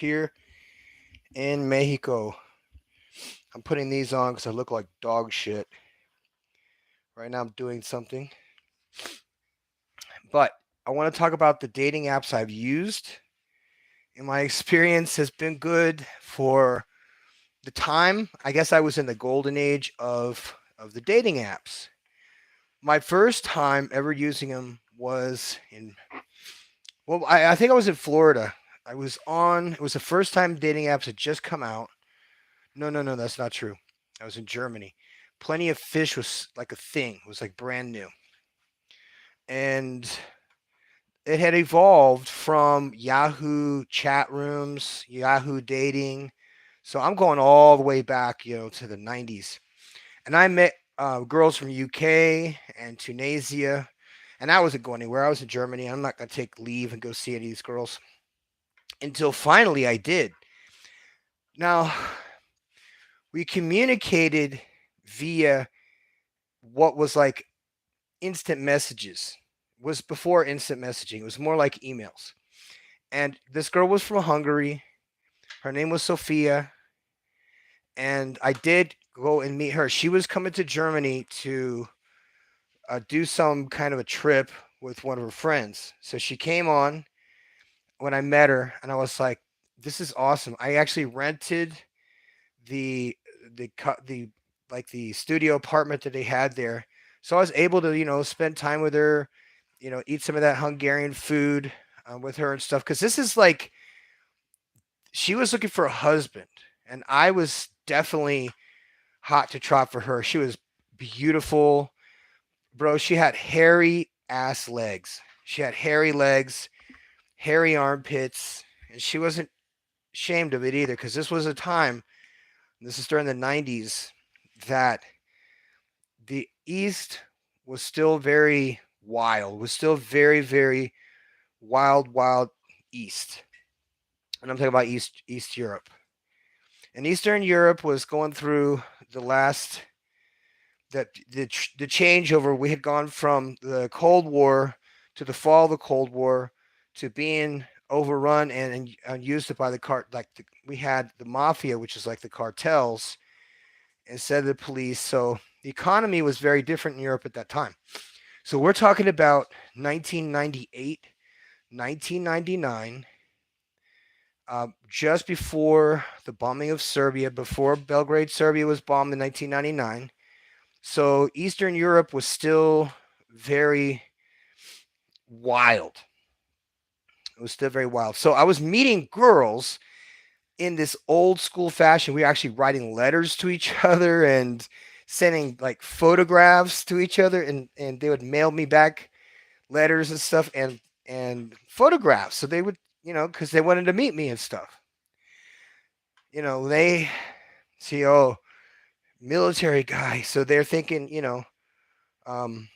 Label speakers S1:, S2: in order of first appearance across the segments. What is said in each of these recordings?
S1: here in Mexico. I'm putting these on because I look like dog shit. Right now I'm doing something. But I want to talk about the dating apps I've used. And my experience has been good for the time. I guess I was in the golden age of the dating apps. My first time ever using them was in, well, I think I was in Florida. It was the first time dating apps had just come out. No, that's not true. I was in Germany. Plenty of Fish was like a thing. It was like brand new. And it had evolved from Yahoo chat rooms, Yahoo dating. So I'm going all the way back, to the 90s. And I met girls from UK and Tunisia. And I wasn't going anywhere. I was in Germany. I'm not going to take leave and go see any of these girls until finally I did. Now, we communicated via what was like instant messages. It was before instant messaging. It was more like emails. And this girl was from Hungary. Her name was Sophia, and I did go and meet her. She was coming to Germany to do some kind of a trip with one of her friends. So she came on when I met her, and I was like, "This is awesome." I actually rented the the like the studio apartment that they had there, so I was able to spend time with her, eat some of that Hungarian food with her and stuff. Because this is like she was looking for a husband, and I was definitely hot to trot for her. She was beautiful, bro. She had hairy ass legs. She had hairy legs, hairy armpits, and she wasn't ashamed of it either. Because this was a time, this is during the '90s, that the East was still very wild. Was still very, very wild East. And I'm talking about East Europe. And Eastern Europe was going through the last that the changeover. We had gone from the Cold War to the fall of the Cold War to being overrun and used by the we had the mafia, which is like the cartels, instead of the police. So the economy was very different in Europe at that time. So we're talking about 1998, 1999, just before the bombing of Serbia, before Belgrade, Serbia was bombed in 1999. So Eastern Europe was still very wild. It was still very wild. So I was meeting girls in this old school fashion. We were actually writing letters to each other and sending like photographs to each other, and they would mail me back letters and stuff and photographs. So they would, because they wanted to meet me and stuff. They see, oh, military guy. So they're thinking, um,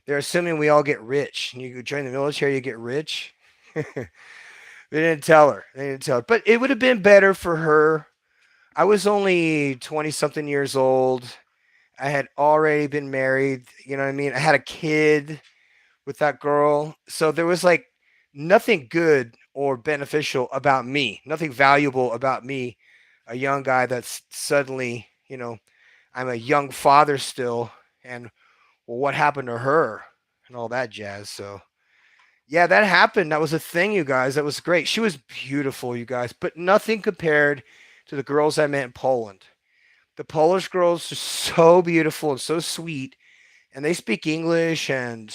S1: they're assuming we all get rich. And you join the military, you get rich. They didn't tell her. They didn't tell her. But it would have been better for her. I was only 20 something years old. I had already been married. You know what I mean? I had a kid with that girl. So there was like nothing good or beneficial about me, nothing valuable about me, a young guy that's suddenly, I'm a young father still. And well, what happened to her and all that jazz. So yeah, that happened. That was a thing, you guys. That was great. She was beautiful, you guys, but nothing compared to the girls I met in Poland. The Polish girls are so beautiful and so sweet, and they speak English. And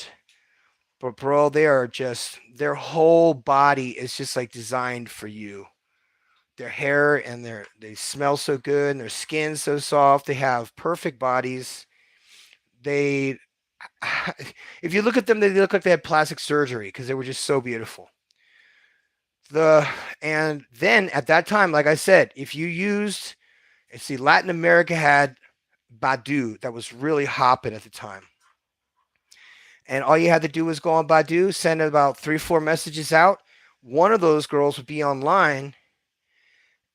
S1: but bro, they are just their whole body is just like designed for you. Their hair and they smell so good, and their skin so soft. They have perfect bodies. They if you look at them, they look like they had plastic surgery because they were just so beautiful. The and then at that time, like I said, if you used, see, Latin America had BAdoo that was really hopping at the time, and all you had to do was go on BAdoo, send about 3, 4 messages out. One of those girls would be online,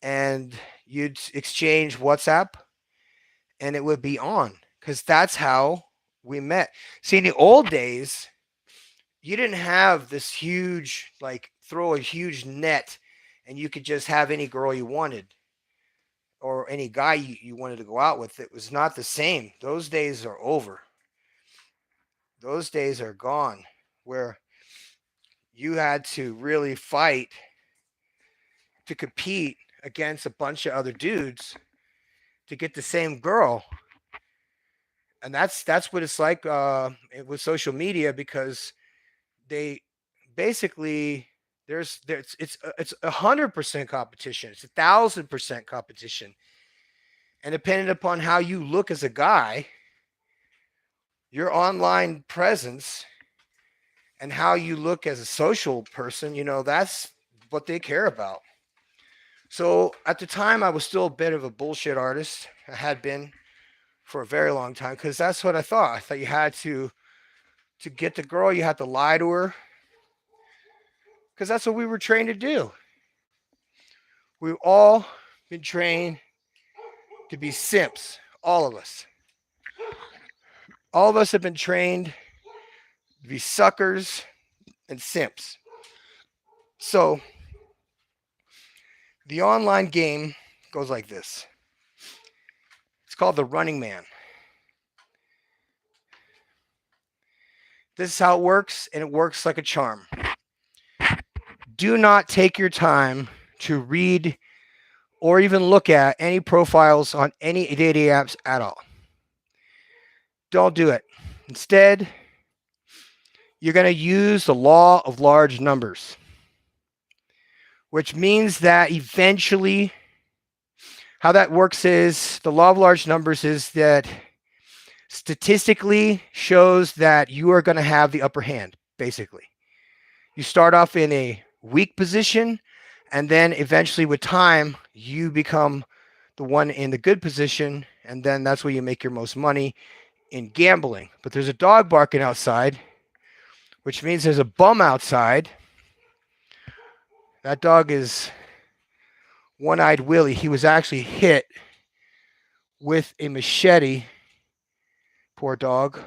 S1: and you'd exchange WhatsApp, and it would be on because that's how we met. See, in the old days, you didn't have this huge like throw a huge net and you could just have any girl you wanted or any guy you wanted to go out with. It was not the same. Those days are over. Those days are gone where you had to really fight to compete against a bunch of other dudes to get the same girl. And that's what it's like with social media, because they basically there's it's 100% competition. It's 1,000% competition, and depending upon how you look as a guy, your online presence, and how you look as a social person, that's what they care about. So at the time, I was still a bit of a bullshit artist. I had been for a very long time because that's what I thought. I thought you had to get the girl, you had to lie to her because that's what we were trained to do. We've all been trained to be simps. All of us. All of us have been trained to be suckers and simps. So the online game goes like this. It's called the Running Man. This is how it works, and it works like a charm. Do not take your time to read or even look at any profiles on any dating apps at all. Don't do it. Instead, you're going to use the law of large numbers, which means that eventually, how that works is the law of large numbers is that statistically shows that you are going to have the upper hand, basically. You start off in a weak position, and then eventually with time, you become the one in the good position, and then that's where you make your most money in gambling. But there's a dog barking outside, which means there's a bum outside. That dog is One-Eyed Willie. He was actually hit with a machete. Poor dog.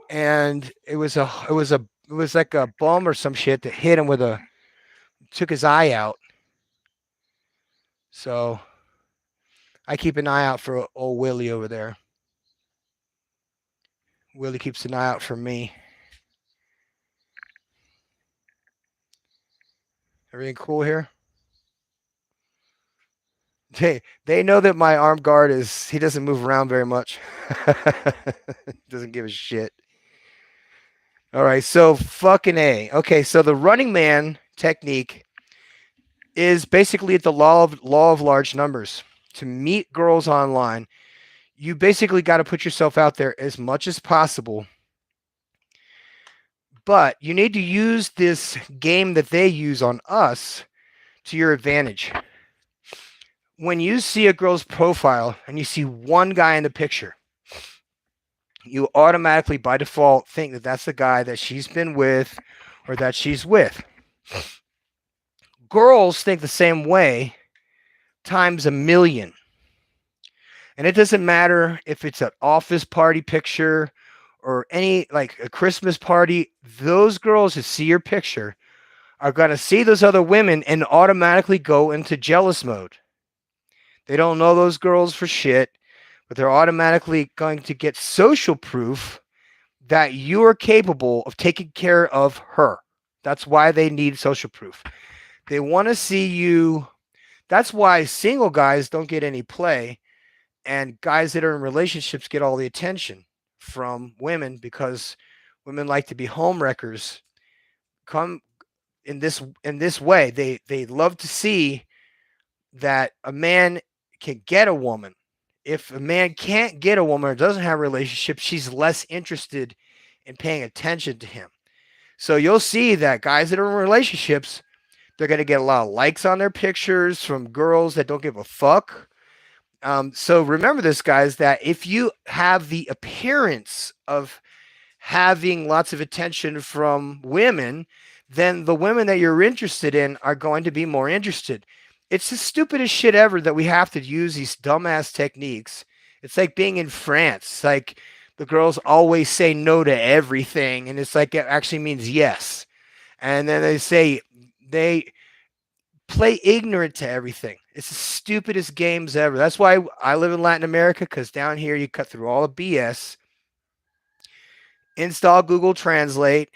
S1: And it was like a bum or some shit that hit him took his eye out. So I keep an eye out for old Willie over there. Willie keeps an eye out for me. Everything cool here? They know that my armed guard he doesn't move around very much. Doesn't give a shit. All right, so fucking A. Okay, so the Running Man technique is basically the law of large numbers. To meet girls online, you basically got to put yourself out there as much as possible. But you need to use this game that they use on us to your advantage. When you see a girl's profile and you see one guy in the picture, you automatically, by default, think that that's the guy that she's been with or that she's with. Girls think the same way times a million. And it doesn't matter if it's an office party picture or any, like a Christmas party. Those girls who see your picture are going to see those other women and automatically go into jealous mode. They don't know those girls for shit, but they're automatically going to get social proof that you are capable of taking care of her. That's why they need social proof. They want to see you. That's why single guys don't get any play, and guys that are in relationships get all the attention from women, because women like to be home wreckers. Come in this way. They love to see that a man can get a woman. If a man can't get a woman or doesn't have a relationship, she's less interested in paying attention to him. So you'll see that guys that are in relationships, they're going to get a lot of likes on their pictures from girls that don't give a fuck. So remember this, guys, that if you have the appearance of having lots of attention from women, then the women that you're interested in are going to be more interested. It's the stupidest shit ever that we have to use these dumbass techniques. It's like being in France. Like the girls always say no to everything, and it's like it actually means yes. And then they say they play ignorant to everything. It's the stupidest games ever. That's why I live in Latin America, because down here you cut through all the BS, install Google Translate,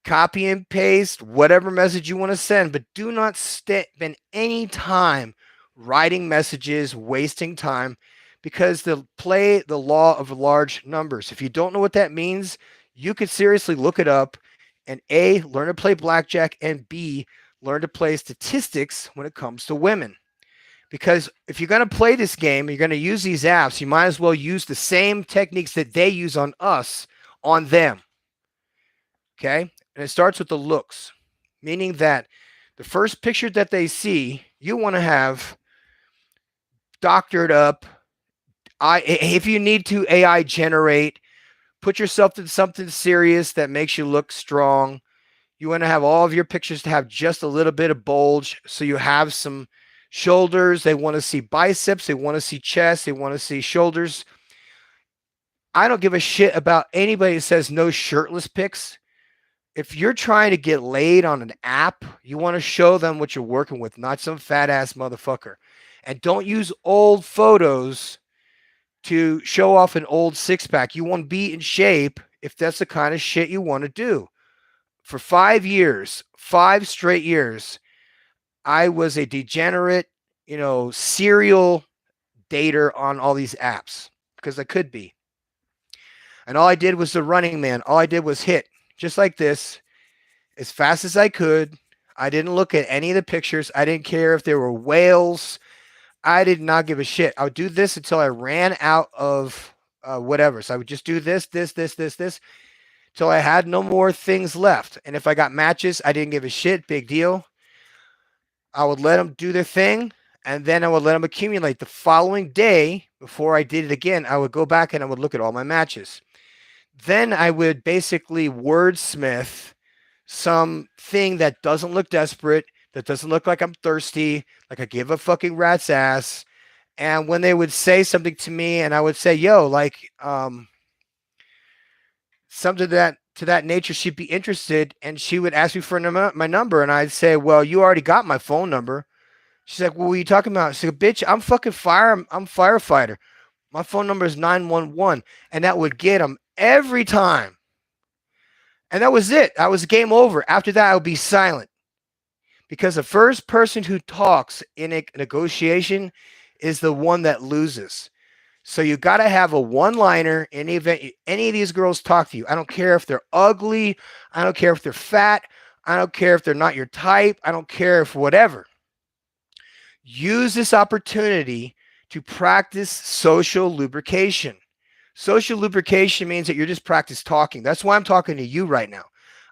S1: copy and paste whatever message you want to send, but do not spend any time writing messages, wasting time, because they'll play the law of large numbers. If you don't know what that means, you could seriously look it up and A, learn to play blackjack, and B, learn to play statistics when it comes to women. Because if you're going to play this game, you're going to use these apps, you might as well use the same techniques that they use on us, on them. Okay? And it starts with the looks, meaning that the first picture that they see, you want to have doctored up. If you need to AI generate, put yourself in something serious that makes you look strong. You want to have all of your pictures to have just a little bit of bulge, so you have some shoulders. They want to see biceps. They want to see chest. They want to see shoulders. I don't give a shit about anybody that says no shirtless pics. If you're trying to get laid on an app, you want to show them what you're working with, not some fat ass motherfucker. And don't use old photos to show off an old six pack. You want to be in shape if that's the kind of shit you want to do. For 5 years, 5 straight years, I was a degenerate, serial dater on all these apps, because I could be. And all I did was the Running Man. All I did was hit just like this as fast as I could. I didn't look at any of the pictures. I didn't care if there were whales. I did not give a shit. I would do this until I ran out of whatever. So I would just do this, till I had no more things left. And if I got matches, I didn't give a shit. Big deal. I would let them do their thing, and then I would let them accumulate. The following day, before I did it again, I would go back and I would look at all my matches. Then I would basically wordsmith something that doesn't look desperate, that doesn't look like I'm thirsty, like I give a fucking rat's ass. And when they would say something to me, and I would say, yo, like, something to that nature, she'd be interested, and she would ask me for my number, and I'd say, well, you already got my phone number. She's like, well, what are you talking about? She's like, bitch, I'm firefighter. My phone number is 911. And that would get them every time. And that was it. That was game over. After that, I would be silent. Because the first person who talks in a negotiation is the one that loses. So you got to have a one-liner in the event any of these girls talk to you. I don't care if they're ugly. I don't care if they're fat. I don't care if they're not your type. I don't care if whatever. Use this opportunity to practice social lubrication. Social lubrication means that you're just practice talking. That's why I'm talking to you right now.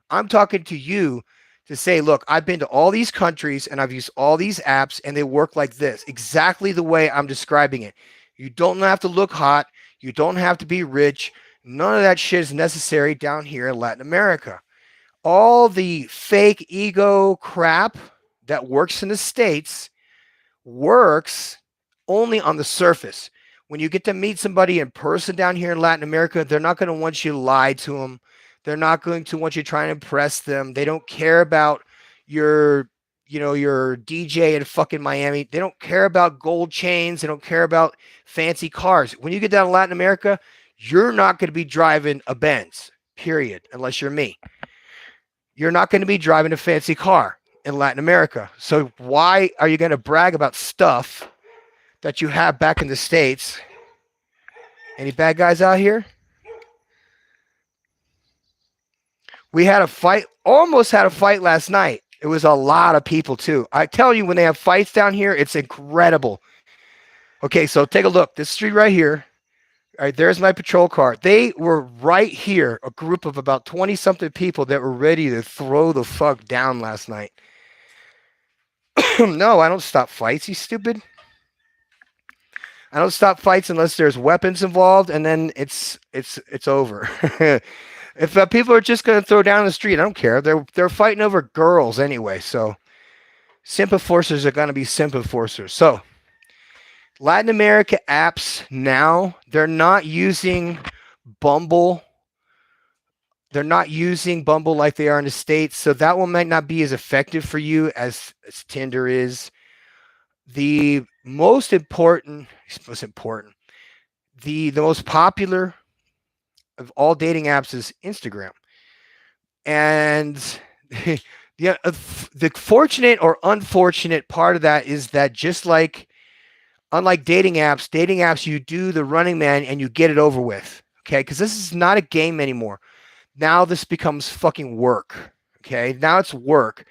S1: I'm talking to you to say, look, I've been to all these countries and I've used all these apps and they work like this, exactly the way I'm describing it. You don't have to look hot. You don't have to be rich. None of that shit is necessary down here in Latin America. All the fake ego crap that works in the States works only on the surface. When you get to meet somebody in person down here in Latin America, they're not going to want you to lie to them. They're not going to want you to try and impress them. They don't care about your DJ in fucking Miami. They don't care about gold chains. They don't care about fancy cars. When you get down to Latin America, you're not going to be driving a Benz, period, unless you're me. You're not going to be driving a fancy car in Latin America. So why are you going to brag about stuff that you have back in the States? Any bad guys out here? We had a fight, almost had a fight last night. It was a lot of people too. I tell you, when they have fights down here, it's incredible. Okay, so take a look. This street right here. All right, there's my patrol car. They were right here, a group of about 20-something people that were ready to throw the fuck down last night. No, I don't stop fights, you stupid. I don't stop fights unless there's weapons involved, and then it's over. If people are just going to throw down the street, I don't care. They're fighting over girls anyway. So sympathizers are going to be sympathizers. So Latin America apps now, they're not using Bumble They're not using Bumble like they are in the States, so that one might not be as effective for you as Tinder is. The most important, the most popular of all dating apps is Instagram. And yeah, the fortunate or unfortunate part of that is that just like unlike dating apps, you do the Running Man and you get it over with. Okay, because this is not a game anymore. Now this becomes fucking work. Okay, now it's work.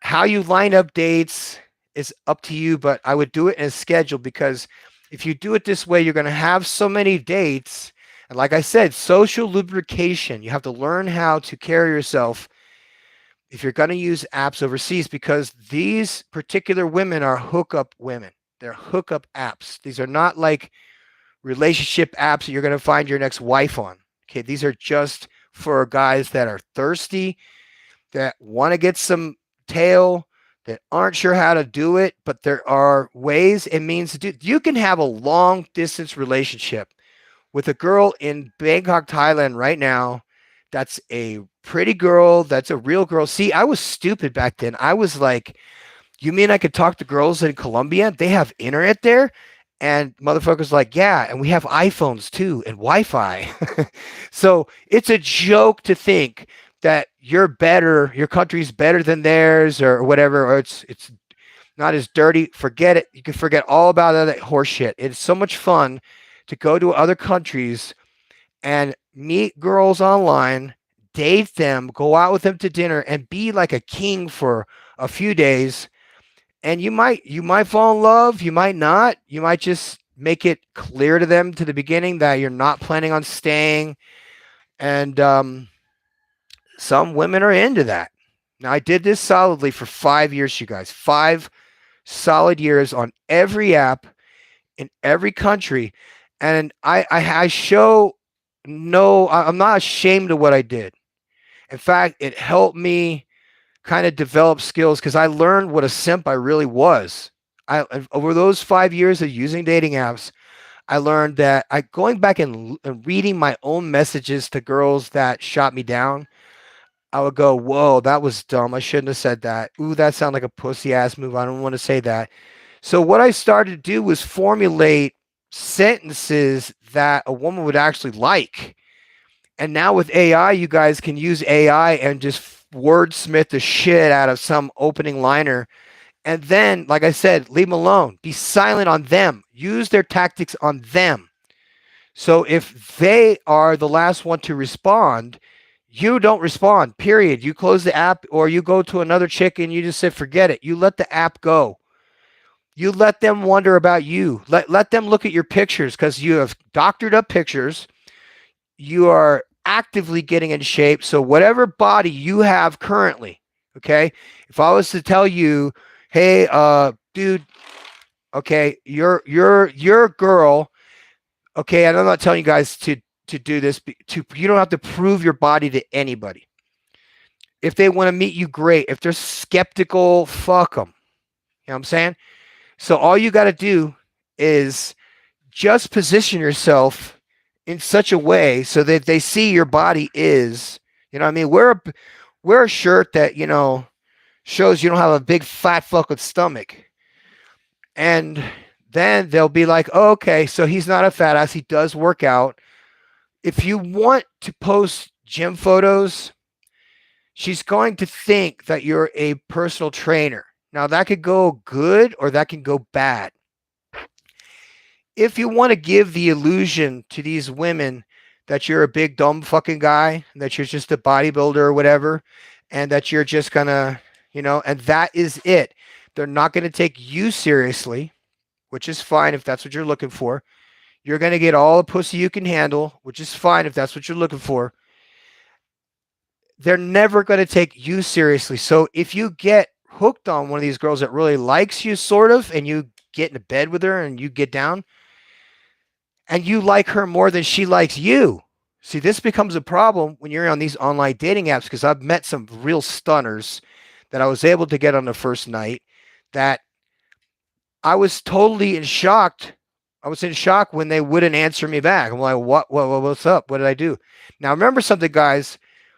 S1: How you line up dates is up to you, but I would do it in a schedule because if you do it this way, you're going to have so many dates. And like I said, social lubrication. You have to learn how to carry yourself if you're going to use apps overseas because these particular women are hookup women. They're hookup apps. These are not like relationship apps that you're going to find your next wife on. Okay, these are just for guys that are thirsty, that want to get some tail, that aren't sure how to do it, but there are ways and means to do. You can have a long distance relationship with a girl in Bangkok, Thailand right now. That's a pretty girl. That's a real girl. See, I was stupid back then. I was like, you mean I could talk to girls in Colombia? They have internet there? And motherfuckers like, yeah, and we have iPhones too and Wi-Fi. So it's a joke to think that you're better, your country's better than theirs or whatever, or it's not as dirty. Forget it. You can forget all about that horse shit. It's so much fun to go to other countries and meet girls online, date them, go out with them to dinner, and be like a king for a few days. And you might fall in love, you might not. You might just make it clear to them to the beginning that you're not planning on staying. And some women are into that. Now I did this solidly for 5 years, you guys. 5 solid years on every app in every country. And I show no, I'm not ashamed of what I did. In fact, it helped me kind of develop skills because I learned what a simp I really was. Over those 5 years of using dating apps, I learned that I going back and reading my own messages to girls that shot me down, I would go, "Whoa, that was dumb. I shouldn't have said that. Ooh, that sounded like a pussy ass move. I don't want to say that." So what I started to do was formulate sentences that a woman would actually like. And now with AI, you guys can use AI and just wordsmith the shit out of some opening liner. And then, like I said, leave them alone. Be silent on them. Use their tactics on them. So if they are the last one to respond, you don't respond, period. You close the app or you go to another chick and you just say, forget it. You let the app go. You let them wonder about you. Let them look at your pictures because you have doctored up pictures. You are actively getting in shape. So whatever body you have currently, okay, if I was to tell you, hey, dude, okay, you're a girl, okay, and I'm not telling you guys to do this. You don't have to prove your body to anybody. If they want to meet you, great. If they're skeptical, fuck them. You know what I'm saying? So all you got to do is just position yourself in such a way so that they see your body is, you know what I mean? Wear a shirt that, shows you don't have a big fat fucking stomach. And then they'll be like, oh, okay, so he's not a fat ass. He does work out. If you want to post gym photos, she's going to think that you're a personal trainer. Now that could go good or that can go bad. If you want to give the illusion to these women that you're a big dumb fucking guy, that you're just a bodybuilder or whatever, and that you're just gonna, and that is it. They're not going to take you seriously, which is fine if that's what you're looking for. You're going to get all the pussy you can handle, which is fine if that's what you're looking for. They're never going to take you seriously. So if you get hooked on one of these girls that really likes you, sort of, and you get into bed with her and you get down, and you like her more than she likes you. See, this becomes a problem when you're on these online dating apps because I've met some real stunners that I was able to get on the first night that I was totally shocked I was in shock when they wouldn't answer me back. I'm like, what's up? What did I do? Now, remember something, guys.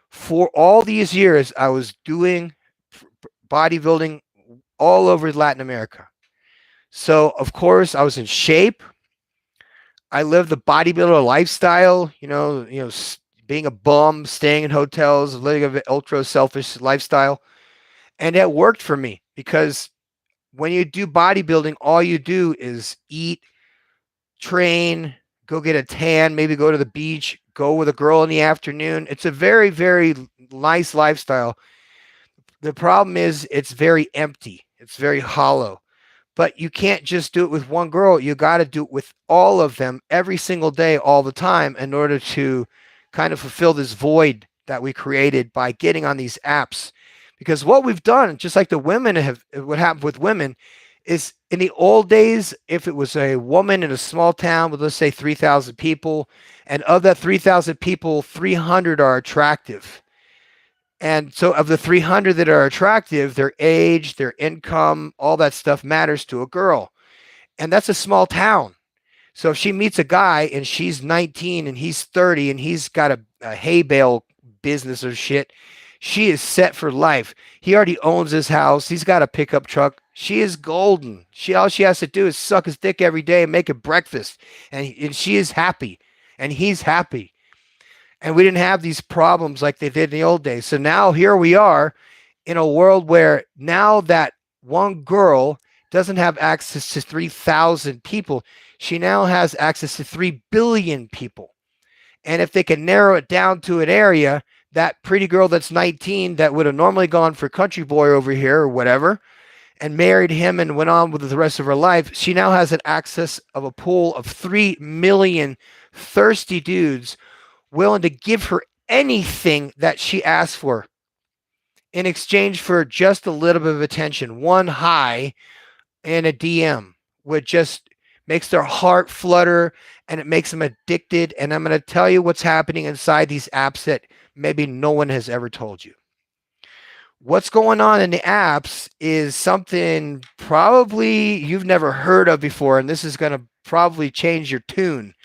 S1: For all these years, I was doing bodybuilding all over Latin America. So, of course, I was in shape. I lived the bodybuilder lifestyle, being a bum, staying in hotels, living an ultra selfish lifestyle. And it worked for me because when you do bodybuilding, all you do is eat, train, go get a tan, maybe go to the beach, go with a girl in the afternoon. It's a very, very nice lifestyle. The problem is it's very empty. It's very hollow. But you can't just do it with one girl. You got to do it with all of them every single day, all the time, in order to kind of fulfill this void that we created by getting on these apps. Because what we've done, just like the women have, what happened with women, is in the old days, if it was a woman in a small town with, let's say, 3,000 people, and of that 3,000 people, 300 are attractive. And so, of the 300 that are attractive, their age, their income, all that stuff matters to a girl. And that's a small town. So, if she meets a guy and she's 19 and he's 30 and he's got a hay bale business or shit, she is set for life. He already owns his house. He's got a pickup truck. She is golden. All she has to do is suck his dick every day and make a breakfast. And she is happy. And he's happy. And we didn't have these problems like they did in the old days. So now here we are in a world where now that one girl doesn't have access to 3,000 people, she now has access to 3 billion people. And if they can narrow it down to an area, that pretty girl that's 19 that would have normally gone for country boy over here or whatever and married him and went on with the rest of her life, she now has an access of a pool of 3 million thirsty dudes willing to give her anything that she asks for in exchange for just a little bit of attention. One hi and a DM would just makes their heart flutter and it makes them addicted. And I'm going to tell you what's happening inside these apps that maybe no one has ever told you. What's going on in the apps is something probably you've never heard of before, and this is going to probably change your tune.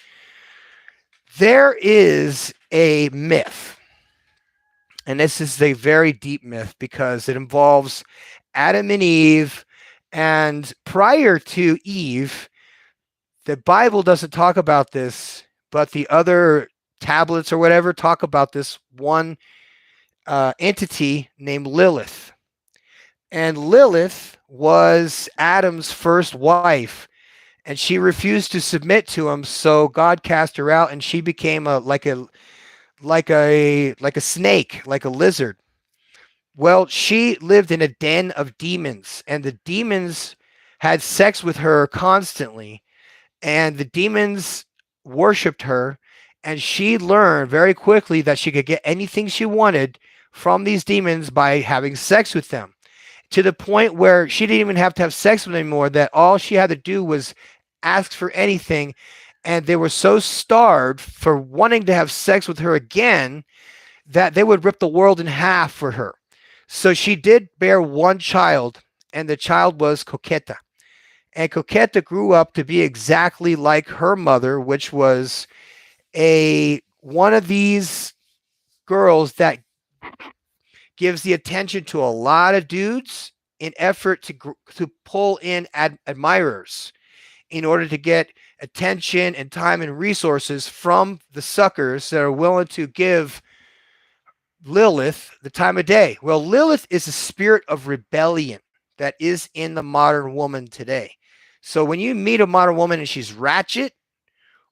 S1: There is a myth, and this is a very deep myth because it involves Adam and Eve. And prior to Eve, the Bible doesn't talk about this, but the other tablets or whatever talk about this one entity named Lilith. And Lilith was Adam's first wife, and she refused to submit to him, so God cast her out, and she became like a snake, like a lizard. Well, she lived in a den of demons, and the demons had sex with her constantly, and the demons worshipped her, and she learned very quickly that she could get anything she wanted from these demons by having sex with them, to the point where she didn't even have to have sex with them anymore, that all she had to do was ask for anything, and they were so starved for wanting to have sex with her again that they would rip the world in half for her. So she did bear one child, and the child was Coqueta. And Coqueta grew up to be exactly like her mother, which was one of these girls that gives the attention to a lot of dudes in effort to pull in admirers in order to get attention and time and resources from the suckers that are willing to give Lilith the time of day. Well, Lilith is a spirit of rebellion that is in the modern woman today. So when you meet a modern woman and she's ratchet,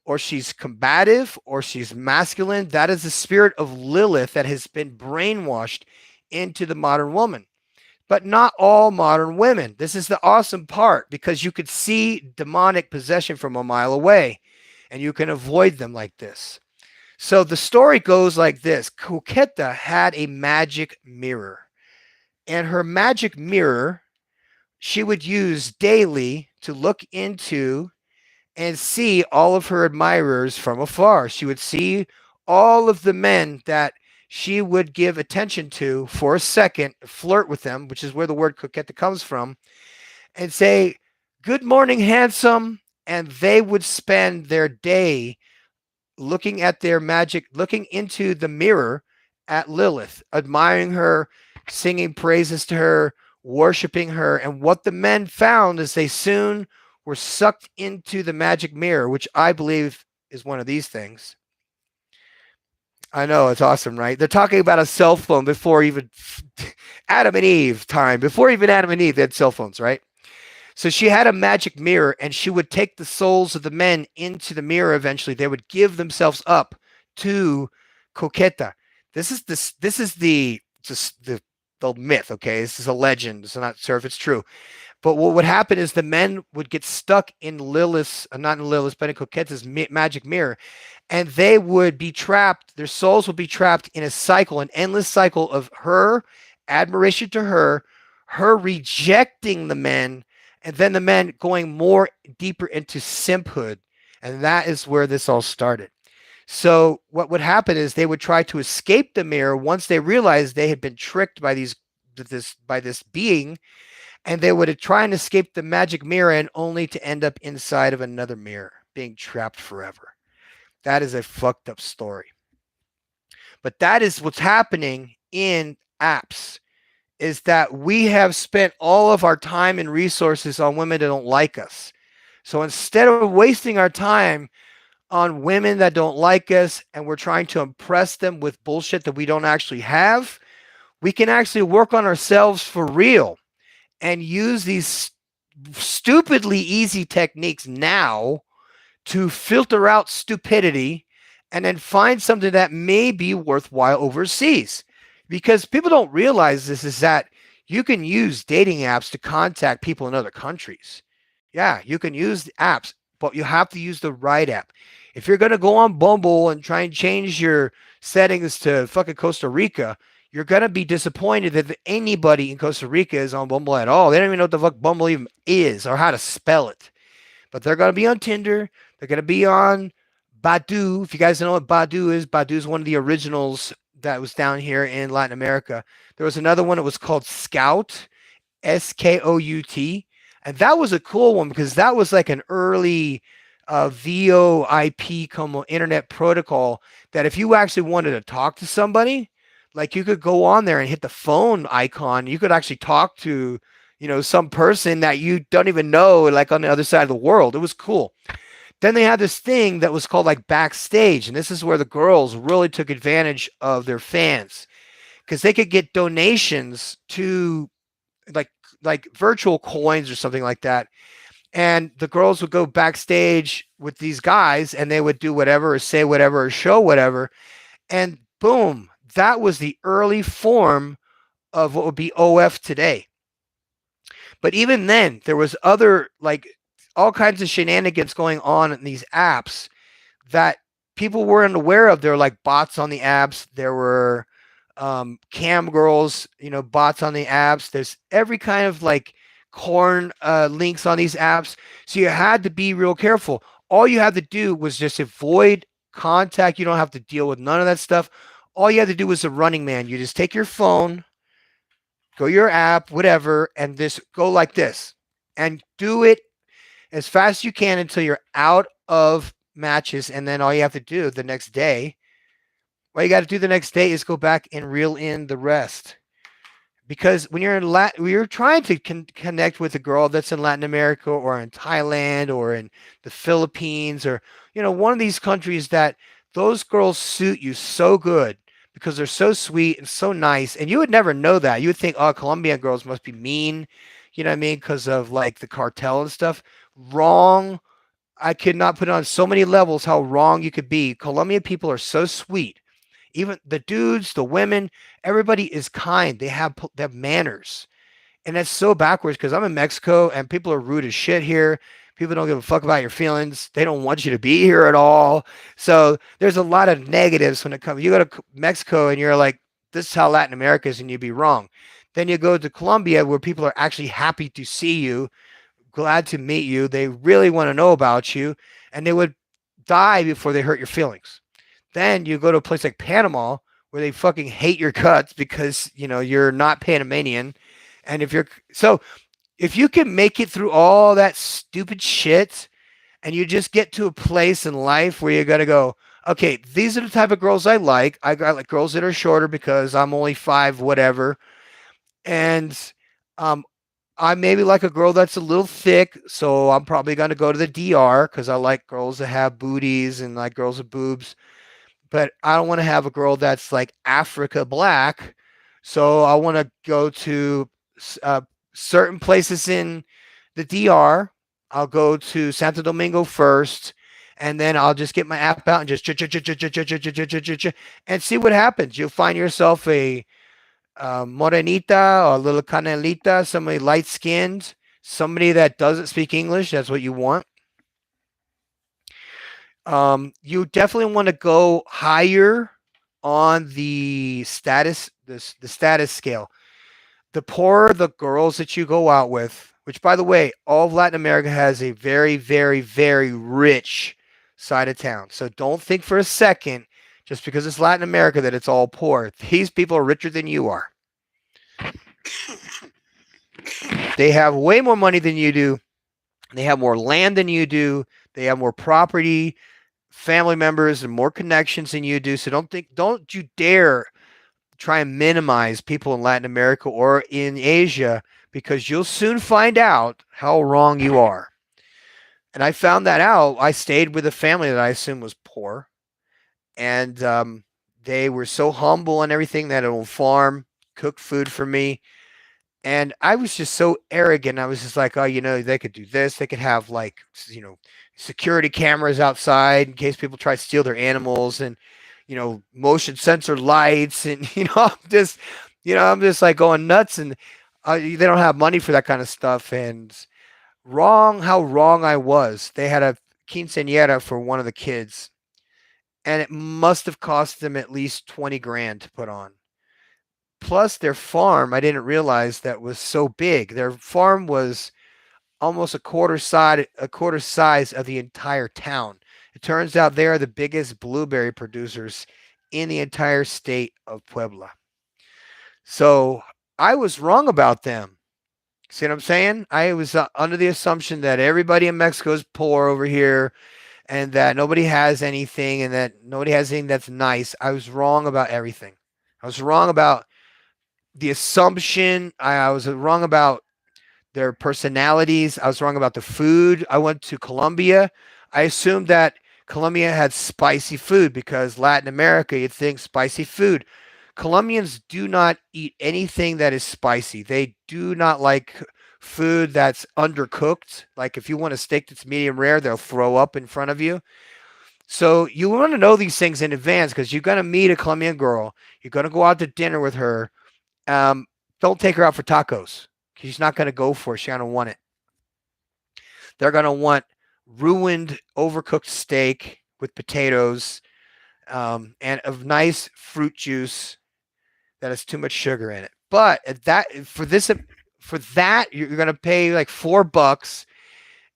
S1: or she's combative, or she's masculine, that is the spirit of Lilith that has been brainwashed into the modern woman. But not all modern women. This is the awesome part, because you could see demonic possession from a mile away, and you can avoid them like this. So the story goes like this. Coqueta had a magic mirror, and her magic mirror she would use daily to look into and see all of her admirers from afar. She would see all of the men that she would give attention to for a second, flirt with them, which is where the word coquette comes from, and say, "Good morning, handsome," and they would spend their day looking at their magic, looking into the mirror at Lilith, admiring her, singing praises to her, worshiping her. And what the men found is they soon were sucked into the magic mirror, which I believe is one of these things. I know, it's awesome, right? They're talking about a cell phone before even Adam and Eve time. Before even Adam and Eve, they had cell phones, right? So she had a magic mirror, and she would take the souls of the men into the mirror. Eventually, they would give themselves up to Coqueta. This is the just the myth. Okay, this is a legend. So I'm not sure if it's true. But what would happen is the men would get stuck in Lilith's, not in Lilith's, but in Coqueta's magic mirror, and they would be trapped. Their souls would be trapped in a cycle, an endless cycle of her admiration to her rejecting the men, and then the men going more deeper into simphood. And that is where this all started. So what would happen is they would try to escape the mirror once they realized they had been tricked by this being, and they would try and escape the magic mirror, and only to end up inside of another mirror, being trapped forever. That is a fucked up story. But that is what's happening in apps, is that we have spent all of our time and resources on women that don't like us. So instead of wasting our time on women that don't like us and we're trying to impress them with bullshit that we don't actually have, we can actually work on ourselves for real and use these stupidly easy techniques now to filter out stupidity and then find something that may be worthwhile overseas. Because people don't realize this, is that you can use dating apps to contact people in other countries. Yeah, you can use apps, but you have to use the right app. If you're going to go on Bumble and try and change your settings to fucking Costa Rica, you're going to be disappointed that anybody in Costa Rica is on Bumble at all. They don't even know what the fuck Bumble even is or how to spell it. But they're going to be on Tinder. They're going to be on BAdoo. If you guys know what BAdoo is one of the originals that was down here in Latin America. There was another one that was called Scout, Skout. And that was a cool one because that was like an early VoIP como internet protocol that if you actually wanted to talk to somebody, like you could go on there and hit the phone icon. You could actually talk to, some person that you don't even know, like on the other side of the world. It was cool. Then they had this thing that was called like Backstage. And this is where the girls really took advantage of their fans because they could get donations to like virtual coins or something like that. And the girls would go backstage with these guys and they would do whatever or say whatever or show whatever. And boom, that was the early form of what would be OF today. But even then, there was other, like all kinds of shenanigans going on in these apps that people weren't aware of. There were like bots on the apps. There were cam girls, bots on the apps. There's every kind of like corn links on these apps. So you had to be real careful. All you had to do was just avoid contact. You don't have to deal with none of that stuff. All you had to do was a running man. You just take your phone, go your app, whatever, and just go like this and do it as fast as you can until you're out of matches. And then all you have to do the next day, what you got to do the next day is go back and reel in the rest. Because when you're you're trying to connect with a girl that's in Latin America or in Thailand or in the Philippines or, one of these countries that those girls suit you so good because they're so sweet and so nice. And you would never know that. You would think, oh, Colombian girls must be mean, you know what I mean? Because of like the cartel and stuff. Wrong. I could not put it on so many levels how wrong you could be. Colombian people are so sweet. Even the dudes, the women, everybody is kind. They have manners. And that's so backwards because I'm in Mexico and people are rude as shit here. People don't give a fuck about your feelings. They don't want you to be here at all. So there's a lot of negatives when it comes. You go to Mexico and you're like, this is how Latin America is, and you'd be wrong. Then you go to Colombia where people are actually happy to see you, glad to meet you. They really want to know about you, and they would die before they hurt your feelings. Then you go to a place like Panama where they fucking hate your guts because, you're not Panamanian. And if you can make it through all that stupid shit and you just get to a place in life where you got to go, okay, these are the type of girls I like. I got like girls that are shorter because I'm only five, whatever. And um, I maybe like a girl that's a little thick, so I'm probably going to go to the DR because I like girls that have booties and like girls with boobs. But I don't want to have a girl that's like Africa black, so I want to go to uh, certain places in the DR. I'll go to Santo Domingo first, and then I'll just get my app out and just and see what happens. You'll find yourself a morenita or a little canelita, somebody light skinned, somebody that doesn't speak English. That's what you want. You definitely want to go higher on the status scale. The poorer the girls that you go out with, which by the way, all of Latin America has a very, very, very rich side of town. So don't think for a second, just because it's Latin America, that it's all poor. These people are richer than you are. They have way more money than you do. They have more land than you do. They have more property, family members, and more connections than you do. So don't you dare try and minimize people in Latin America or in Asia, because you'll soon find out how wrong you are. And I found that out. I stayed with a family that I assumed was poor, and they were so humble and everything, that it'll farm, cook food for me. And I was just so arrogant. I was just like, oh, they could do this. They could have like, security cameras outside in case people try to steal their animals, and, motion sensor lights. And, I'm just like going nuts. And they don't have money for that kind of stuff. And how wrong I was. They had a quinceañera for one of the kids, and it must have cost them at least 20 grand to put on. Plus their farm, I didn't realize that was so big. Their farm was almost a quarter size of the entire town. It turns out they are the biggest blueberry producers in the entire state of Puebla. So I was wrong about them. See what I'm saying? I was under the assumption that everybody in Mexico is poor over here, and that nobody has anything, and that nobody has anything that's nice. I was wrong about everything. I was wrong about the assumption. I was wrong about their personalities. I was wrong about the food. I went to Colombia. I assumed that Colombia had spicy food because Latin America, you'd think spicy food. Colombians do not eat anything that is spicy. They do not like food that's undercooked. Like if you want a steak that's medium rare, they'll throw up in front of you. So you want to know these things in advance, because you're going to meet a Colombian girl. You're going to go out to dinner with her. Don't take her out for tacos. She's not going to go for it. She's going to want it. They're going to want ruined, overcooked steak with potatoes, and of nice fruit juice that has too much sugar in it. But for that, you're going to pay like $4,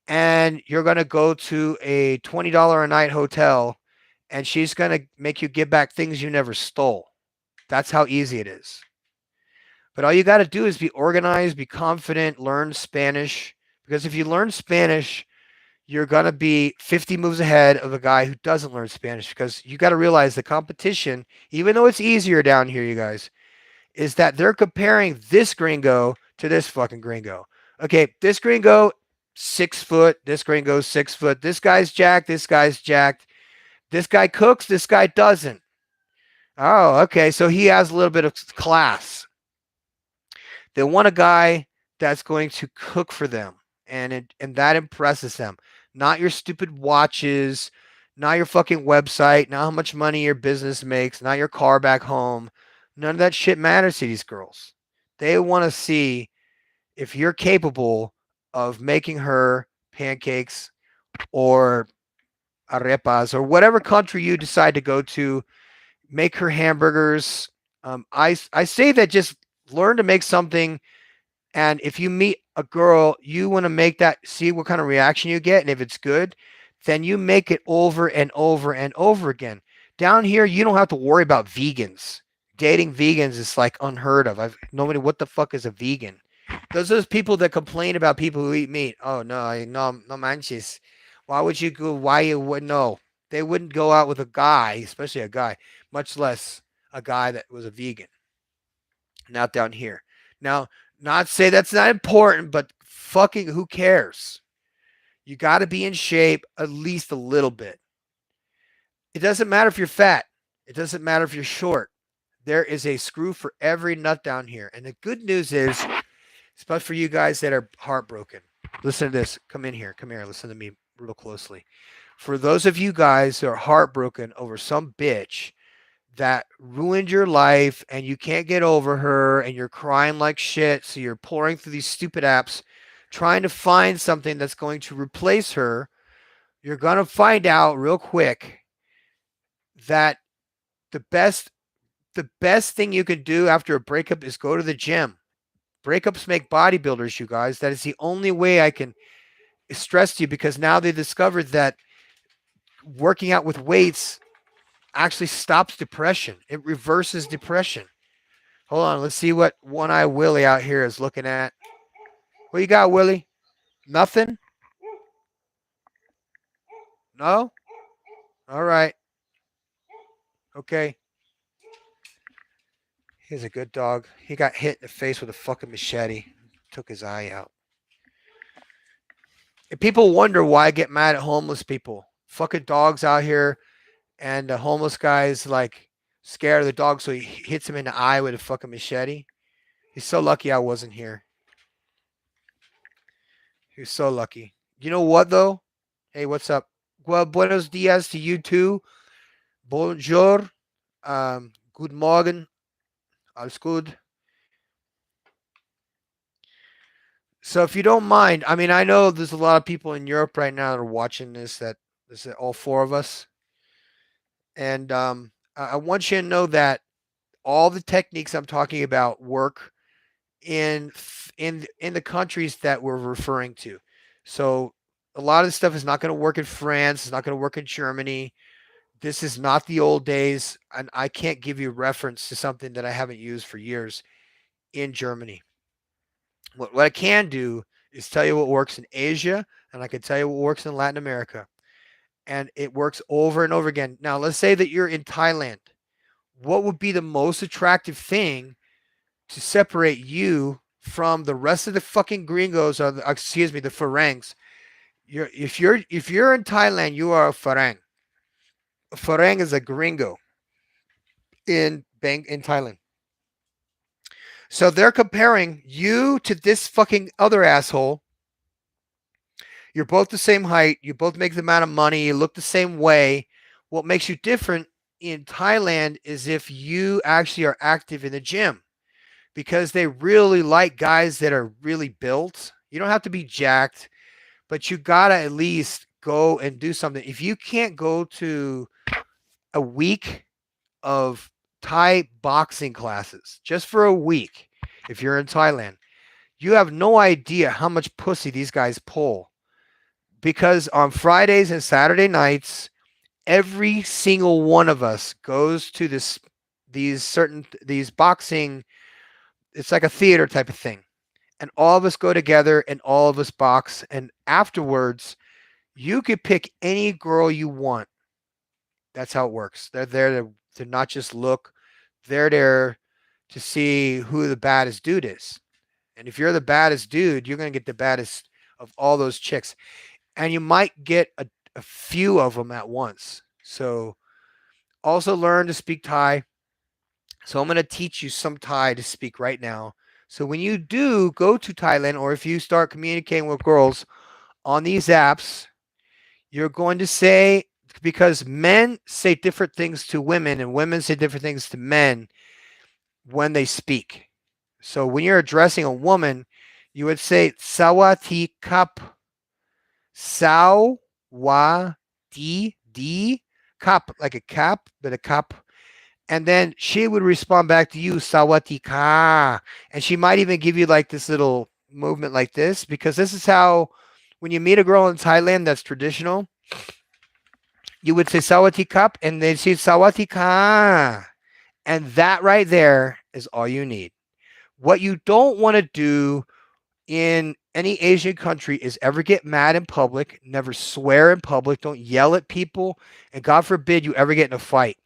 S1: and you're going to go to a $20 a night hotel, and she's going to make you give back things you never stole. That's how easy it is. But all you got to do is be organized, be confident, learn Spanish. Because if you learn Spanish, you're going to be 50 moves ahead of a guy who doesn't learn Spanish. Because you got to realize the competition, even though it's easier down here, you guys, is that they're comparing this gringo to this fucking gringo. Okay, this gringo, 6 foot. This gringo, 6 foot. This guy's jacked. This guy's jacked. This guy cooks. This guy doesn't. Oh, okay. So he has a little bit of class. They want a guy that's going to cook for them, and that impresses them. Not your stupid watches, not your fucking website, not how much money your business makes, not your car back home. None of that shit matters to these girls. They want to see if you're capable of making her pancakes or arepas or whatever country you decide to go to. Make her hamburgers. I say that just learn to make something, and if you meet a girl, you want to make that, see what kind of reaction you get, and if it's good, then you make it over and over and over again. Down here, you don't have to worry about vegans. Dating vegans is like unheard of. Nobody, what the fuck is a vegan? Those people that complain about people who eat meat. Oh no, no manches. Why would you go? Why you would no? They wouldn't go out with a guy, especially a guy, much less a guy that was a vegan. Not down here. Now, not say that's not important, but fucking who cares? You got to be in shape at least a little bit. It doesn't matter if you're fat. It doesn't matter if you're short. There is a screw for every nut down here. And the good news is, especially for you guys that are heartbroken, listen to this. Come in here. Come here. Listen to me real closely. For those of you guys who are heartbroken over some bitch that ruined your life and you can't get over her and you're crying like shit, so you're pouring through these stupid apps trying to find something that's going to replace her, you're going to find out real quick that the best thing you can do after a breakup is go to the gym. Breakups make bodybuilders, you guys. That is the only way I can stress to you, because now they discovered that working out with weights actually stops depression. It reverses depression. Hold on, let's see what One Eye Willie out here is looking at. What you got, Willie? Nothing? No? All right. Okay. He's a good dog. He got hit in the face with a fucking machete. Took his eye out. And people wonder why I get mad at homeless people. Fucking dogs out here, and the homeless guy is like scared of the dog, so he hits him in the eye with a fucking machete. He's so lucky I wasn't here. He's so lucky. You know what though? Hey, what's up? Well, buenos dias to you too. Bonjour. Good morgen. Alles good. So if you don't mind, I mean, I know there's a lot of people in Europe right now that are watching this. That this is all four of us, and I want you to know that all the techniques I'm talking about work in the countries that we're referring to. So a lot of this stuff is not going to work in France. It's not going to work in Germany. This is not the old days, and I can't give you reference to something that I haven't used for years in Germany. What I can do is tell you what works in Asia, and I can tell you what works in Latin America. And it works over and over again. Now, let's say that you're in Thailand. What would be the most attractive thing to separate you from the rest of the fucking gringos, or excuse me, the Farangs? If you're in Thailand, you are a Farang. A Farang is a gringo in Thailand. So they're comparing you to this fucking other asshole. You're both the same height. You both make the amount of money. You look the same way. What makes you different in Thailand is if you actually are active in the gym, because they really like guys that are really built. You don't have to be jacked, but you got to at least go and do something. If you can't go to a week of Thai boxing classes just for a week, if you're in Thailand, you have no idea how much pussy these guys pull. Because on Fridays and Saturday nights, every single one of us goes to these boxing. It's like a theater type of thing, and all of us go together and all of us box. And afterwards, you could pick any girl you want. That's how it works. They're there to not just look. They're there to see who the baddest dude is. And if you're the baddest dude, you're going to get the baddest of all those chicks. And you might get a few of them at once. So also learn to speak Thai. So I'm going to teach you some Thai to speak right now. So when you do go to Thailand, or if you start communicating with girls on these apps, you're going to say, because men say different things to women and women say different things to men when they speak. So when you're addressing a woman, you would say sawati kap. Sawati kap, like a cap, but a cup. And then she would respond back to you, sawati ka. And she might even give you like this little movement like this, because this is how, when you meet a girl in Thailand that's traditional, you would say sawati kap, and they'd say sawati ka. And that right there is all you need. What you don't want to do in any Asian country is ever get mad in public, never swear in public, don't yell at people, and God forbid you ever get in a fight.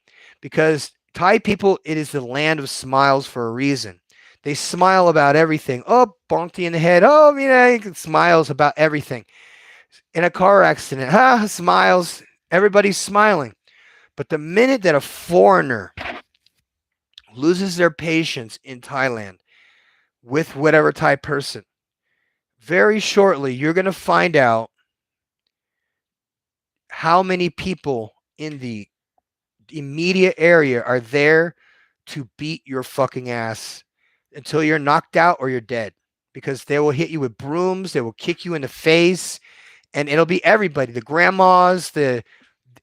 S1: Because Thai people, it is the land of smiles for a reason. They smile about everything. Oh, bonked you in the head. Oh, smiles about everything. In a car accident, smiles. Everybody's smiling. But the minute that a foreigner loses their patience in Thailand with whatever Thai person, very shortly you're going to find out how many people in the immediate area are there to beat your fucking ass until you're knocked out or you're dead. Because they will hit you with brooms, they will kick you in the face, and it'll be everybody, the grandmas,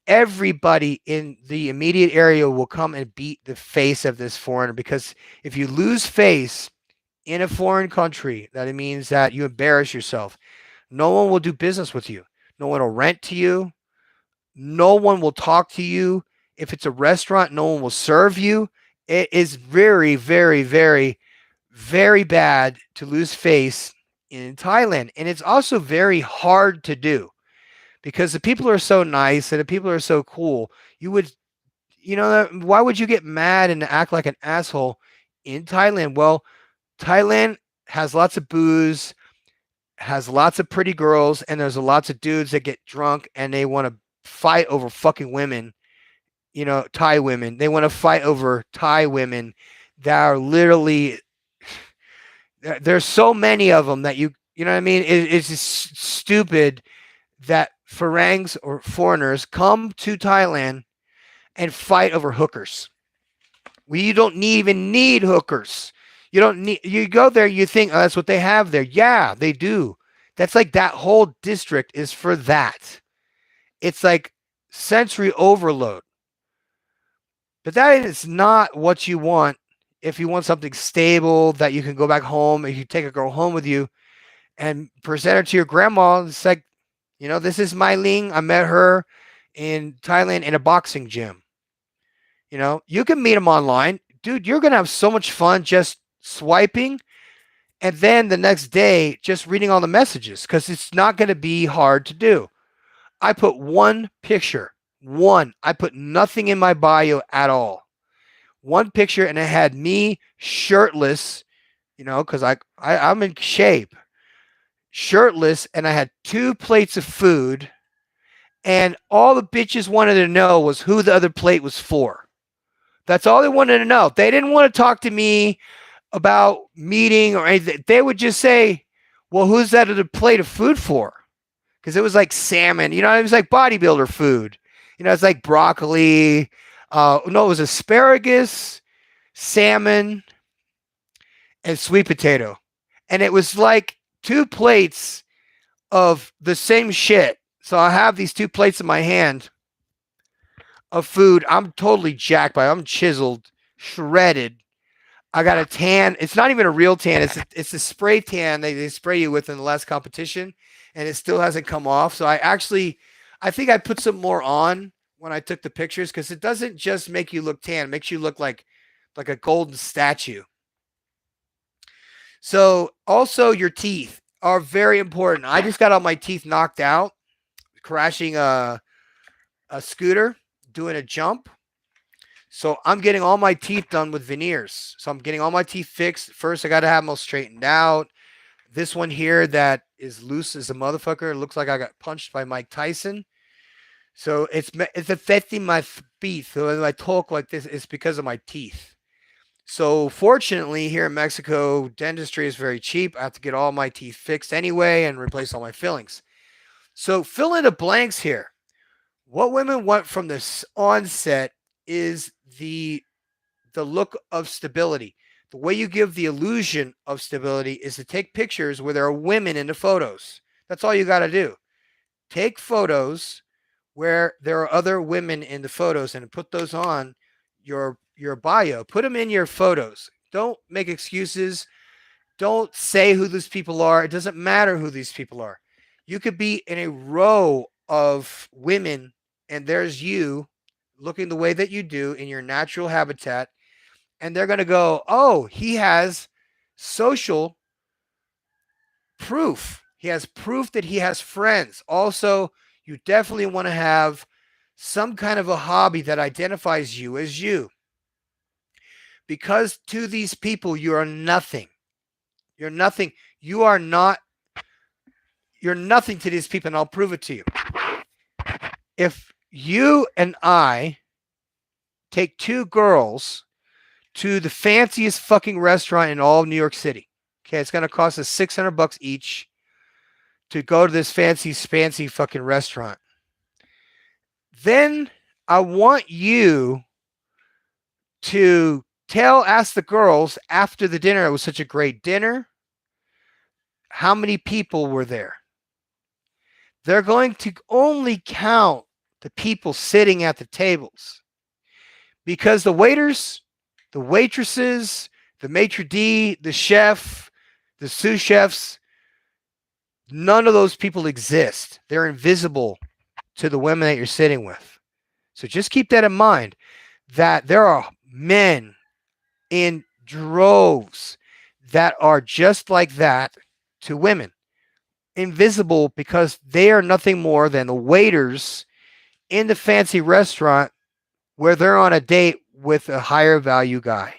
S1: everybody in the immediate area will come and beat the face of this foreigner. Because if you lose face in a foreign country, that it means that you embarrass yourself. No one will do business with you. No one will rent to you. No one will talk to you. If it's a restaurant, no one will serve you. It is very, very, very, very bad to lose face in Thailand. And it's also very hard to do because the people are so nice and the people are so cool. You would, why would you get mad and act like an asshole in Thailand? Well, Thailand has lots of booze, has lots of pretty girls, and there's lots of dudes that get drunk and they want to fight over fucking women, Thai women. They want to fight over Thai women that are literally, there's so many of them that you know what I mean? It's just stupid that Farangs or foreigners come to Thailand and fight over hookers. You don't even need hookers. You go there, you think, oh, that's what they have there. Yeah, they do. That's like that whole district is for that. It's like sensory overload. But that is not what you want if you want something stable that you can go back home and you take a girl home with you and present her to your grandma. It's like, this is Mai Ling. I met her in Thailand in a boxing gym. You can meet them online. Dude, you're going to have so much fun just swiping and then the next day just reading all the messages because it's not going to be hard to do. I put one picture, I put nothing in my bio at all. One picture and it had me shirtless, because I'm in shape, shirtless, and I had 2 plates of food. And all the bitches wanted to know was who the other plate was for. That's all they wanted to know. They didn't want to talk to me about meeting or anything. They would just say, well, who's that other plate of food for? Because it was like salmon, it was like bodybuilder food. It's like broccoli. No, it was asparagus, salmon, and sweet potato. And it was like 2 plates of the same shit. So I have these 2 plates in my hand of food. I'm totally jacked by it. I'm chiseled, shredded. I got a tan. It's not even a real tan. It's a spray tan they spray you with in the last competition, and it still hasn't come off. So I think I put some more on when I took the pictures because it doesn't just make you look tan. It makes you look like a golden statue. So also your teeth are very important. I just got all my teeth knocked out, crashing a scooter, doing a jump. So I'm getting all my teeth done with veneers. So I'm getting all my teeth fixed. First, I got to have them all straightened out. This one here that is loose as a motherfucker. It looks like I got punched by Mike Tyson. So it's affecting my teeth. So when I talk like this, it's because of my teeth. So fortunately, here in Mexico, dentistry is very cheap. I have to get all my teeth fixed anyway and replace all my fillings. So fill in the blanks here. What women want from this onset is the look of stability. The way you give the illusion of stability is to take pictures where there are women in the photos. That's all you got to do. Take photos where there are other women in the photos and put those on your bio. Put them in your photos. Don't make excuses. Don't say who these people are. It doesn't matter who these people are. You could be in a row of women and there's you looking the way that you do in your natural habitat. And they're going to go, oh, he has social proof. He has proof that he has friends. Also, you definitely want to have some kind of a hobby that identifies you as you. Because to these people, you are nothing. You're nothing. You are not, you're nothing to these people, and I'll prove it to you. If you and I take two girls to the fanciest fucking restaurant in all of New York City, okay, it's going to cost us $600 each to go to this fancy fucking restaurant. Then I want you to ask the girls after the dinner, it was such a great dinner, how many people were there. They're going to only count the people sitting at the tables because the waiters, the waitresses, the maitre d', the chef, the sous chefs, none of those people exist. They're invisible to the women that you're sitting with. So just keep that in mind, that there are men in droves that are just like that to women. Invisible because they are nothing more than the waiters in the fancy restaurant where they're on a date with a higher value guy.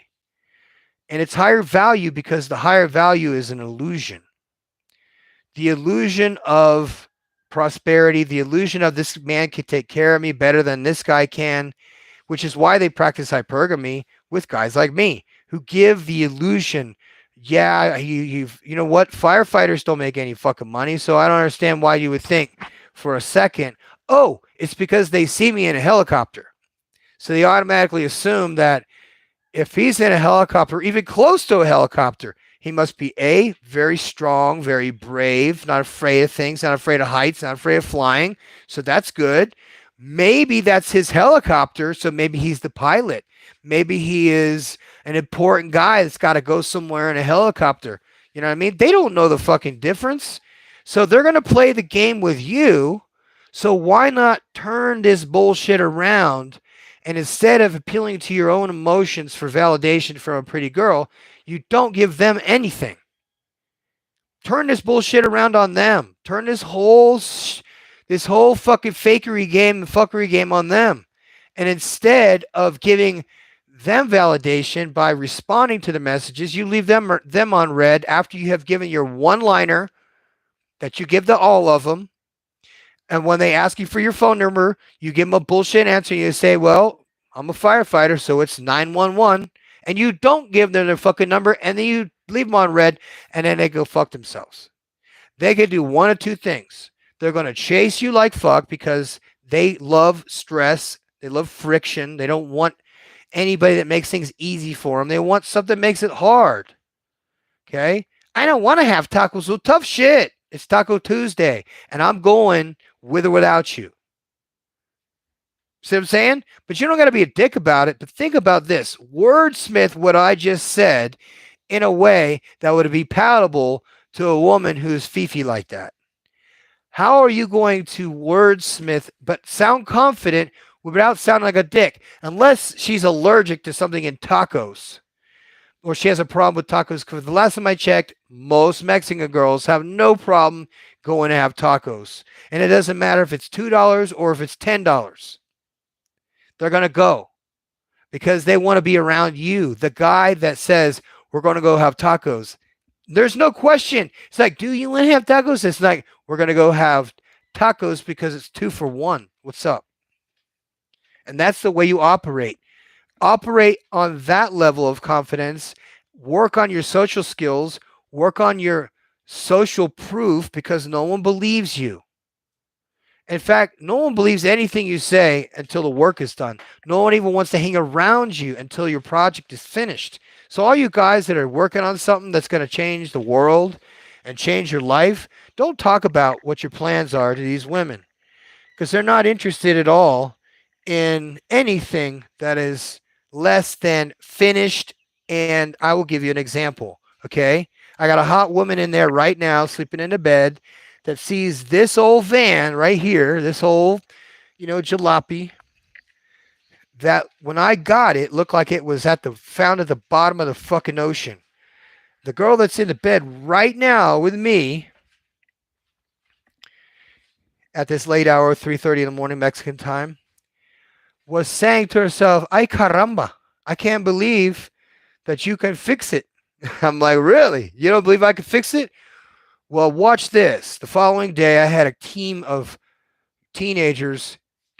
S1: And it's higher value because the higher value is an illusion. The illusion of prosperity, the illusion of this man can take care of me better than this guy can, which is why they practice hypergamy with guys like me who give the illusion. Yeah, you know what? Firefighters don't make any fucking money, so I don't understand why you would think for a second, oh, it's because they see me in a helicopter. So they automatically assume that if he's in a helicopter, even close to a helicopter, he must be A, very strong, very brave, not afraid of things, not afraid of heights, not afraid of flying. So that's good. Maybe that's his helicopter, so maybe he's the pilot. Maybe he is an important guy that's got to go somewhere in a helicopter. You know what I mean? They don't know the fucking difference. So they're going to play the game with you. So why not turn this bullshit around? And instead of appealing to your own emotions for validation from a pretty girl, you don't give them anything. Turn this bullshit around on them. Turn this whole fucking fakery game and fuckery game on them. And instead of giving them validation by responding to the messages, you leave them on red after you have given your one-liner that you give to all of them. And when they ask you for your phone number, you give them a bullshit answer. You say, well, I'm a firefighter, so it's 911. And you don't give them their fucking number, and then you leave them on red, and then they go fuck themselves. They can do one of two things. They're going to chase you like fuck because they love stress. They love friction. They don't want anybody that makes things easy for them. They want something that makes it hard. Okay? I don't want to have tacos. So tough shit. It's Taco Tuesday, and I'm going with or without you. See what I'm saying? But you don't got to be a dick about it. But think about this. Wordsmith what I just said in a way that would be palatable to a woman who's fifi like that. How are you going to wordsmith but sound confident without sounding like a dick? Unless she's allergic to something in tacos. Or she has a problem with tacos. Because the last time I checked, most Mexican girls have no problem going to have tacos. And it doesn't matter if it's $2 or if it's $10. They're going to go. Because they want to be around you. The guy that says, we're going to go have tacos. There's no question. It's like, do you want to have tacos? It's like, we're going to go have tacos because it's 2 for 1. What's up? And that's the way you operate. Operate on that level of confidence. Work on your social skills. Work on your social proof because no one believes you. In fact, no one believes anything you say until the work is done. No one even wants to hang around you until your project is finished. So all you guys that are working on something that's going to change the world and change your life, don't talk about what your plans are to these women because they're not interested at all in anything that is less than finished. And I will give you an example. Okay. I got a hot woman in there right now sleeping in a bed that sees this old van right here, this old, jalopy, that when I got it, looked like it was found at the bottom of the fucking ocean. The girl that's in the bed right now with me at this late hour, 3:30 in the morning Mexican time, was saying to herself, "Ay caramba, I can't believe that you can fix it." I'm like, "Really? You don't believe I can fix it?" Well, watch this. The following day, I had a team of teenagers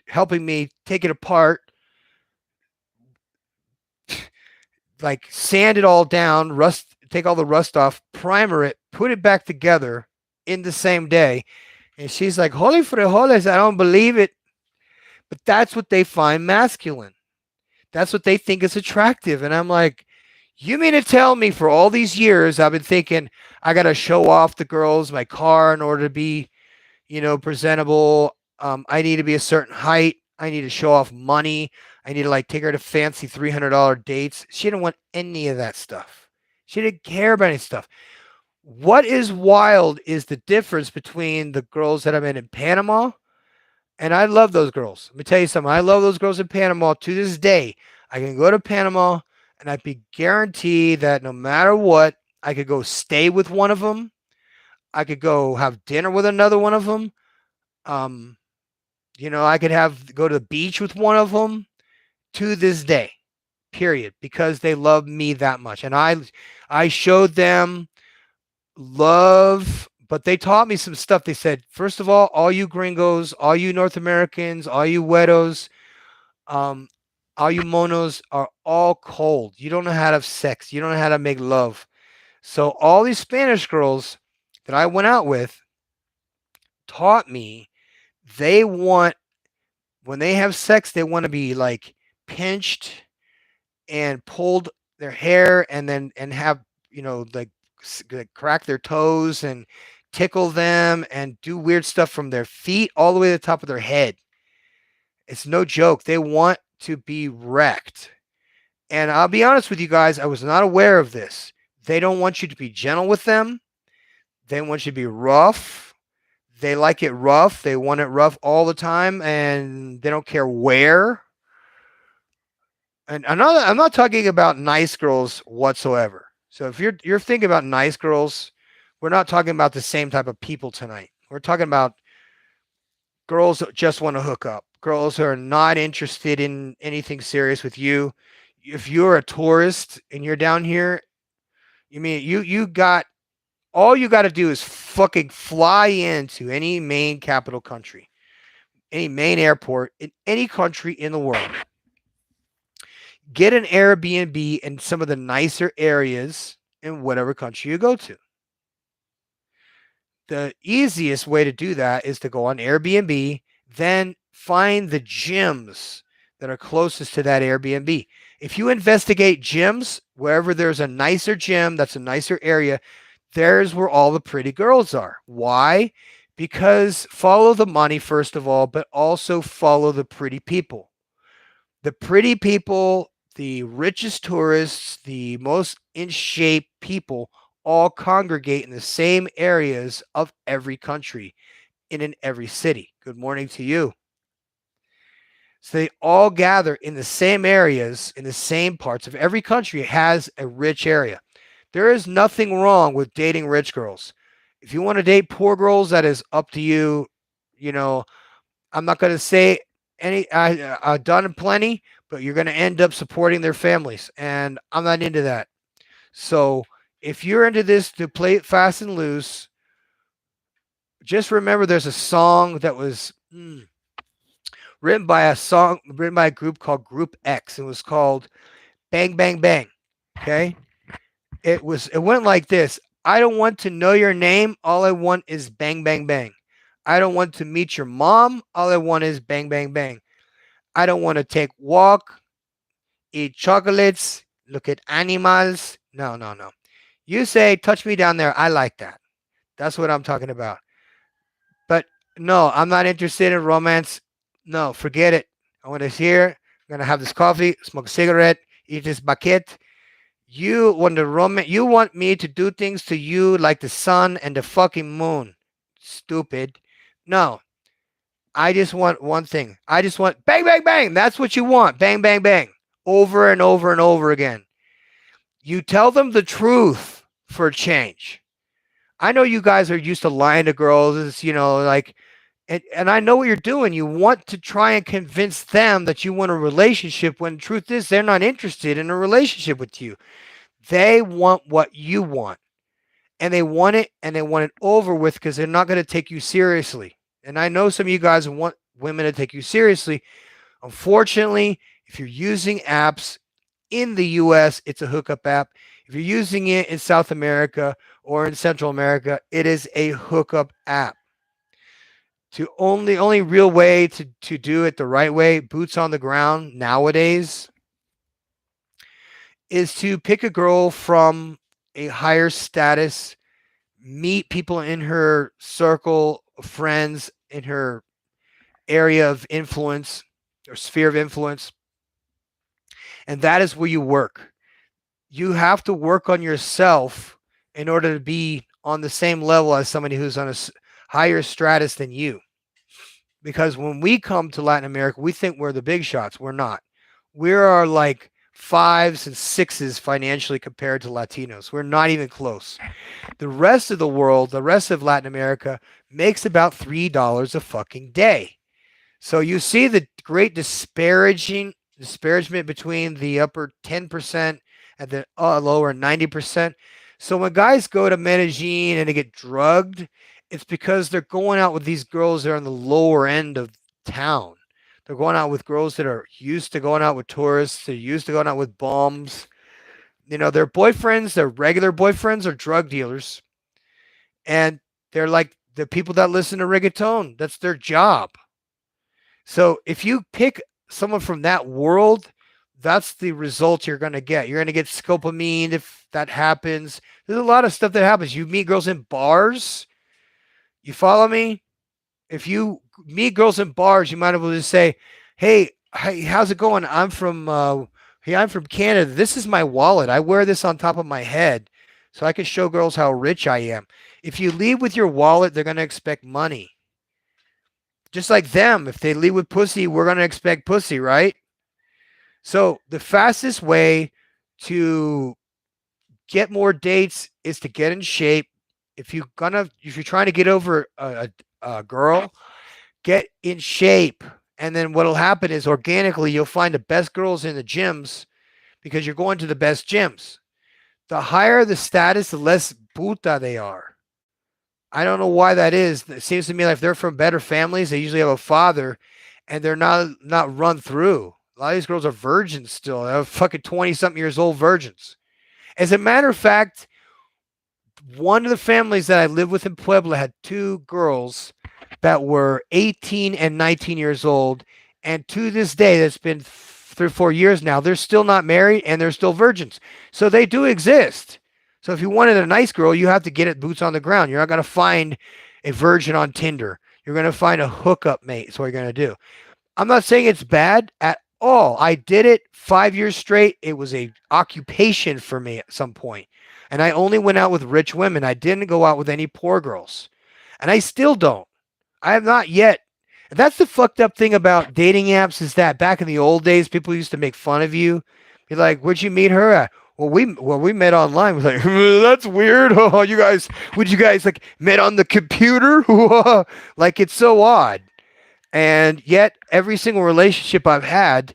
S1: helping me take it apart, like sand it all down, take all the rust off, primer it, put it back together in the same day. And she's like, "Holy frijoles, I don't believe it." But that's what they find masculine. That's what they think is attractive. And I'm like, you mean to tell me for all these years I've been thinking I got to show off the girls my car in order to be, presentable. I need to be a certain height. I need to show off money. I need to like take her to fancy $300 dates. She didn't want any of that stuff. She didn't care about any stuff. What is wild is the difference between the girls that I met in Panama, and I love those girls. Let me tell you something. I love those girls in Panama to this day. I can go to Panama and I'd be guaranteed that no matter what, I could go stay with one of them. I could go have dinner with another one of them. Um, I could go to the beach with one of them to this day, period, because they love me that much. And I showed them love, but they taught me some stuff. They said, first of all you gringos, all you North Americans, all you güeros, um, all you monos are all cold. You don't know how to have sex. You don't know how to make love. So all these Spanish girls that I went out with taught me they want, when they have sex, they want to be like pinched and pulled their hair and then and have, like crack their toes and tickle them and do weird stuff from their feet all the way to the top of their head. It's no joke. They want to be wrecked. And I'll be honest with you guys, I was not aware of this. They don't want you to be gentle with them. They want you to be rough. They like it rough. They want it rough all the time, and they don't care where. And I'm not talking about nice girls whatsoever. So if you're thinking about nice girls, we're not talking about the same type of people tonight. We're talking about girls that just want to hook up. Girls who are not interested in anything serious with you. If you're a tourist and you're down here, you mean you got all you got to do is fucking fly into any main capital country, any main airport in any country in the world. Get an Airbnb in some of the nicer areas in whatever country you go to. The easiest way to do that is to go on Airbnb, then find the gyms that are closest to that Airbnb. If you investigate gyms, wherever there's a nicer gym, that's a nicer area, there's where all the pretty girls are. Why? Because follow the money, first of all, but also follow the pretty people. The pretty people, the richest tourists, the most in shape people all congregate in the same areas of every country and in every city. Good morning to you. So they all gather in the same areas, in the same parts of every country. It has a rich area. There is nothing wrong with dating rich girls. If you want to date poor girls, that is up to you. I'm not going to say I've done plenty, but you're going to end up supporting their families. And I'm not into that. So if you're into this to play it fast and loose, just remember there's a song that was written by a group called Group X. It was called Bang Bang Bang. Okay. It went like this. I don't want to know your name. All I want is bang, bang, bang. I don't want to meet your mom. All I want is bang, bang, bang. I don't want to take walk, eat chocolates, look at animals. No, no, no. You say, touch me down there. I like that. That's what I'm talking about. But no, I'm not interested in romance. No, forget it. I want to hear. I'm going to have this coffee, smoke a cigarette, eat this baguette. You want me to do things to you like the sun and the fucking moon. Stupid. No. I just want one thing. I just want bang, bang, bang. That's what you want. Bang, bang, bang. Over and over and over again. You tell them the truth for a change. I know you guys are used to lying to girls, And I know what you're doing. You want to try and convince them that you want a relationship when the truth is they're not interested in a relationship with you. They want what you want. And they want it over with because they're not going to take you seriously. And I know some of you guys want women to take you seriously. Unfortunately, if you're using apps in the US, it's a hookup app. If you're using it in South America or in Central America, it is a hookup app. The only real way to do it the right way, boots on the ground nowadays, is to pick a girl from a higher status, meet people in her circle of friends, in her area of influence or sphere of influence, and that is where you work. You have to work on yourself in order to be on the same level as somebody who's on a higher stratus than you. Because when we come to Latin America, we think we're the big shots. We're not. We are like fives and sixes financially compared to Latinos. We're not even close. The rest of the world, the rest of Latin America, makes about $3 a fucking day. So you see the great disparagement between the upper 10% and the lower 90%. So when guys go to Medellin and they get drugged, it's because they're going out with these girls that are on the lower end of town. They're going out with girls that are used to going out with tourists. They're used to going out with bums. You know, their boyfriends, their regular boyfriends are drug dealers. And they're like the people that listen to reggaeton. That's their job. So if you pick someone from that world, that's the result you're going to get. You're going to get scopamine if that happens. There's a lot of stuff that happens. You meet girls in bars. You follow me? If you meet girls in bars, you might as well just say, "Hey, how's it going? I'm from Canada. This is my wallet. I wear this on top of my head so I can show girls how rich I am." If you leave with your wallet, they're going to expect money. Just like them, if they leave with pussy, we're going to expect pussy, right? So the fastest way to get more dates is to get in shape. If you're trying to get over a girl, get in shape. And then what'll happen is organically you'll find the best girls in the gyms because you're going to the best gyms. The higher the status, the less puta they are. I don't know why that is. It seems to me like if they're from better families, they usually have a father and they're not run through. A lot of these girls are virgins still. They're fucking 20-something years old virgins. As a matter of fact, one of the families that I lived with in Puebla had two girls that were 18 and 19 years old. And to this day, that's been 3 or 4 years now, they're still not married and they're still virgins. So they do exist. So if you wanted a nice girl, you have to get it boots on the ground. You're not going to find a virgin on Tinder. You're going to find a hookup mate. That's what you're going to do. I'm not saying it's bad at all. I did it 5 years straight. It was a occupation for me at some point. And I only went out with rich women. I didn't go out with any poor girls. And I still don't. I have not yet. And that's the fucked up thing about dating apps is that back in the old days, people used to make fun of you. Be like, "Where'd you meet her at?" We met online. We're like, "That's weird." Oh, would you guys like met on the computer? Like it's so odd. And yet every single relationship I've had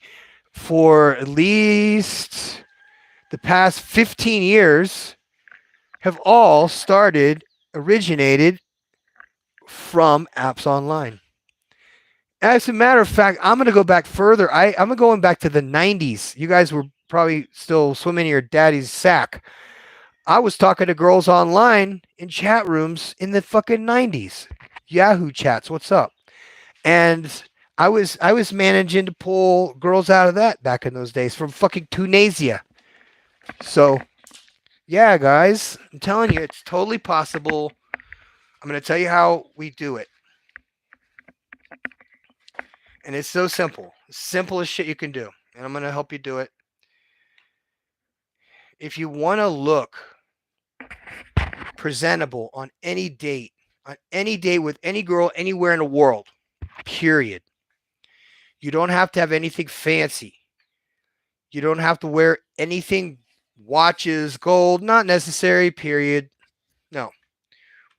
S1: for at least the past 15 years have all originated from apps online. As a matter of fact, I'm going to go back further. I'm going back to the 90s. You guys were probably still swimming in your daddy's sack. I was talking to girls online in chat rooms in the fucking 90s. Yahoo chats, what's up? And I was managing to pull girls out of that back in those days from fucking Tunisia. So, yeah, guys, I'm telling you, it's totally possible. I'm going to tell you how we do it. And it's so simple. Simple as shit you can do. And I'm going to help you do it. If you want to look presentable on any date with any girl anywhere in the world, period. You don't have to have anything fancy. You don't have to wear anything, watches, gold, not necessary, period. No.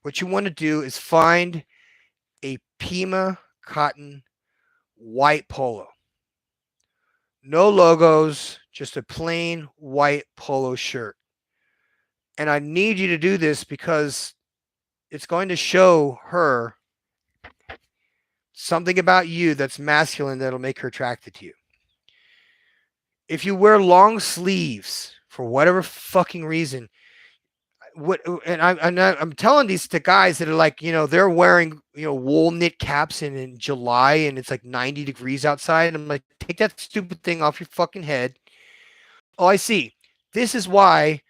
S1: What you want to do is find a Pima cotton white polo. No logos, just a plain white polo shirt. And I need you to do this because it's going to show her something about you that's masculine that'll make her attracted to you. If you wear long sleeves for whatever fucking reason, what and I'm telling these to guys that are like, they're wearing, wool knit caps in July and it's like 90 degrees outside. And I'm like, take that stupid thing off your fucking head. Oh, I see. This is why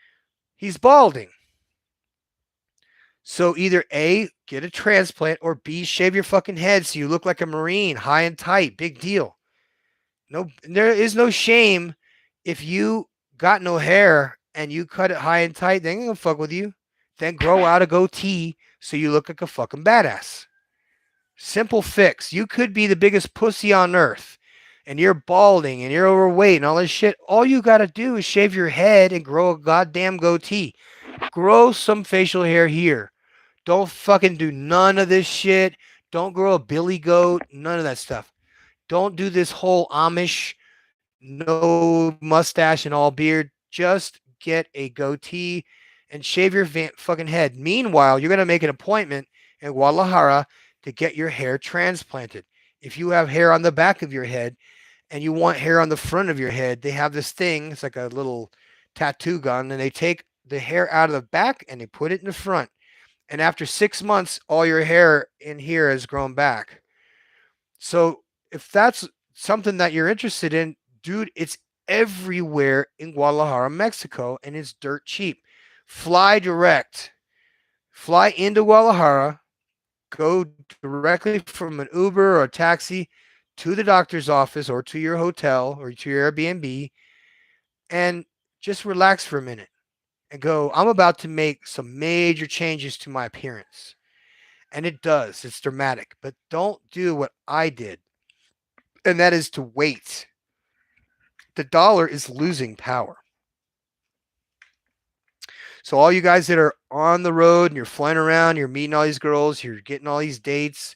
S1: he's balding. So either A, get a transplant, or B, shave your fucking head so you look like a Marine, high and tight, big deal. No, there is no shame if you got no hair and you cut it high and tight. They ain't gonna fuck with you. Then grow out a goatee so you look like a fucking badass. Simple fix. You could be the biggest pussy on earth, and you're balding and you're overweight and all this shit. All you gotta do is shave your head and grow a goddamn goatee. Grow some facial hair here. Don't fucking do none of this shit. Don't grow a billy goat. None of that stuff. Don't do this whole Amish, no mustache and all beard. Just get a goatee and shave your fucking head. Meanwhile, you're going to make an appointment in Guadalajara to get your hair transplanted. If you have hair on the back of your head and you want hair on the front of your head, they have this thing. It's like a little tattoo gun, and they take the hair out of the back and they put it in the front. And after 6 months, all your hair in here has grown back. So if that's something that you're interested in, dude, it's everywhere in Guadalajara, Mexico, and it's dirt cheap. Fly direct. Fly into Guadalajara, go directly from an Uber or a taxi to the doctor's office or to your hotel or to your Airbnb, and just relax for a minute and go, I'm about to make some major changes to my appearance. And it does. It's dramatic. But don't do what I did. And that is to wait. The dollar is losing power. So all you guys that are on the road and you're flying around, you're meeting all these girls, you're getting all these dates,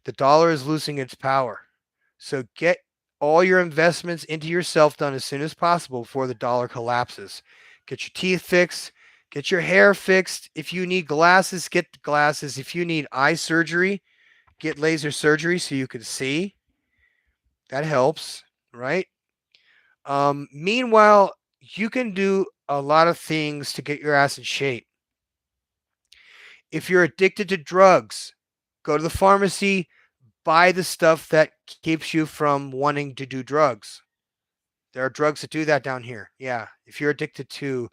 S1: the dollar is losing its power. So get all your investments into yourself done as soon as possible before the dollar collapses. Get your teeth fixed. Get your hair fixed. If you need glasses, get the glasses. If you need eye surgery, get laser surgery so you can see. That helps, right? Meanwhile, you can do a lot of things to get your ass in shape. If you're addicted to drugs, go to the pharmacy, buy the stuff that keeps you from wanting to do drugs. There are drugs that do that down here. Yeah. If you're addicted to,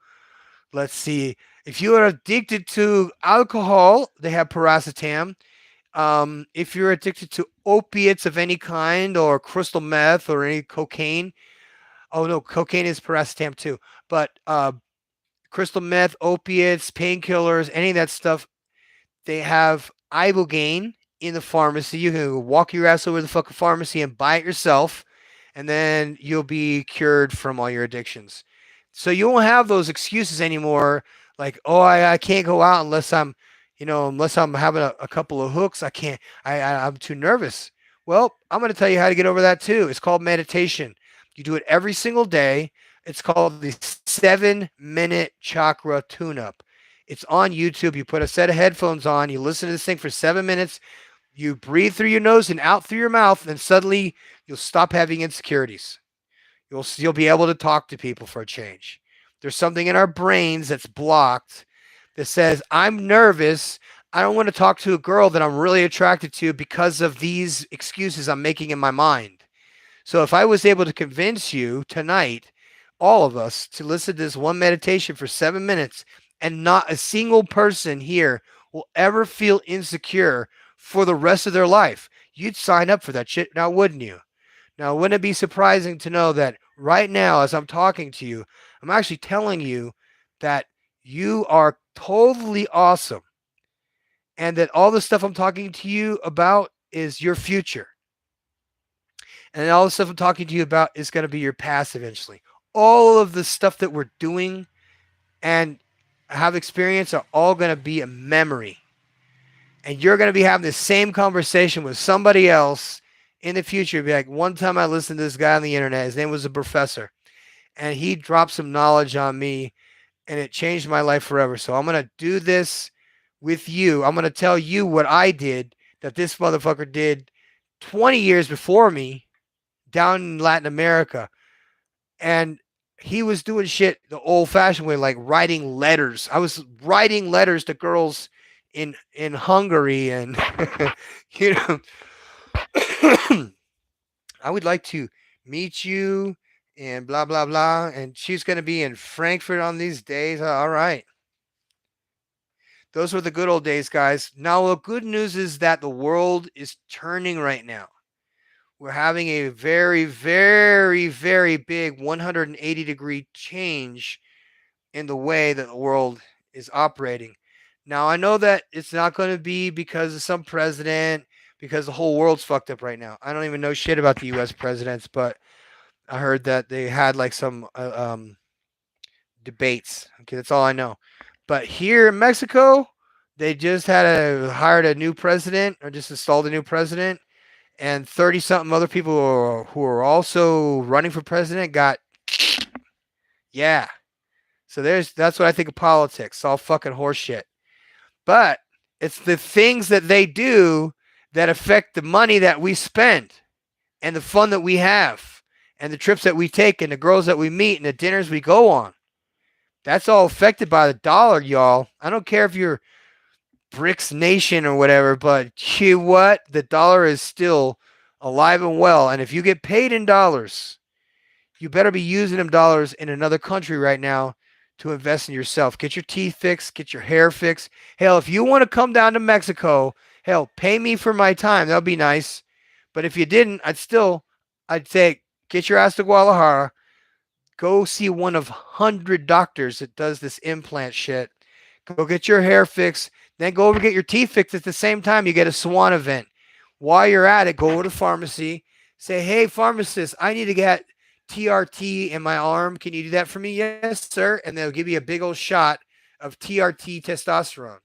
S1: let's see, if you are addicted to alcohol, they have paracetam. If you're addicted to opiates of any kind or crystal meth or any cocaine, oh no, cocaine is paracetam too. But crystal meth, opiates, painkillers, any of that stuff, they have ibogaine in the pharmacy. You can walk your ass over to the fucking pharmacy and buy it yourself, and then you'll be cured from all your addictions. So you won't have those excuses anymore, like, oh, I can't go out unless unless I'm having a couple of hooks. I can't. I'm too nervous. Well, I'm going to tell you how to get over that too. It's called meditation. You do it every single day. It's called the 7-minute chakra tune-up. It's on YouTube. You put a set of headphones on. You listen to this thing for 7 minutes. You breathe through your nose and out through your mouth, and suddenly you'll stop having insecurities. You'll be able to talk to people for a change. There's something in our brains that's blocked that says, I'm nervous. I don't want to talk to a girl that I'm really attracted to because of these excuses I'm making in my mind. So if I was able to convince you tonight, all of us, to listen to this one meditation for 7 minutes, and not a single person here will ever feel insecure for the rest of their life, you'd sign up for that shit now, wouldn't you? Now, wouldn't it be surprising to know that right now, as I'm talking to you, I'm actually telling you that you are totally awesome, and that all the stuff I'm talking to you about is your future. And all the stuff I'm talking to you about is going to be your past eventually. All of the stuff that we're doing and have experience are all going to be a memory. and you're going to be having the same conversation with somebody else in the future. Be like, one time I listened to this guy on the internet. His name was a professor, and he dropped some knowledge on me, and it changed my life forever. So I'm going to do this with you. I'm going to tell you what I did that this motherfucker did 20 years before me down in Latin America. And he was doing shit the old fashioned way, like writing letters. I was writing letters to girls in Hungary, and you know, I would like to meet you and blah blah blah. And she's going to be in Frankfurt on these days. All right. Those were the good old days, guys. Now, the good news is that the world is turning right now. We're having a very, very, very big 180-degree change in the way that the world is operating. Now, I know that it's not going to be because of some president, because the whole world's fucked up right now. I don't even know shit about the U.S. presidents, but I heard that they had like some debates. Okay, that's all I know. But here in Mexico, they just hired a new president, or just installed a new president, and 30 something other people who are also running for president got, yeah. So that's what I think of politics. It's all fucking horseshit. But it's the things that they do that affect the money that we spend, and the fun that we have, and the trips that we take, and the girls that we meet, and the dinners we go on. That's all affected by the dollar, y'all. I don't care if you're BRICS nation or whatever, but you what? The dollar is still alive and well. And if you get paid in dollars, you better be using them dollars in another country right now to invest in yourself. Get your teeth fixed, get your hair fixed. Hell, if you want to come down to Mexico, hell, pay me for my time. That'll be nice. But if you didn't, I'd say get your ass to Guadalajara. Go see one of 100 doctors that does this implant shit. Go get your hair fixed. Then go over and get your teeth fixed at the same time. You get a swan event. While you're at it, go over to the pharmacy. Say, hey, pharmacist, I need to get TRT in my arm. Can you do that for me? Yes, sir. And they'll give you a big old shot of TRT testosterone.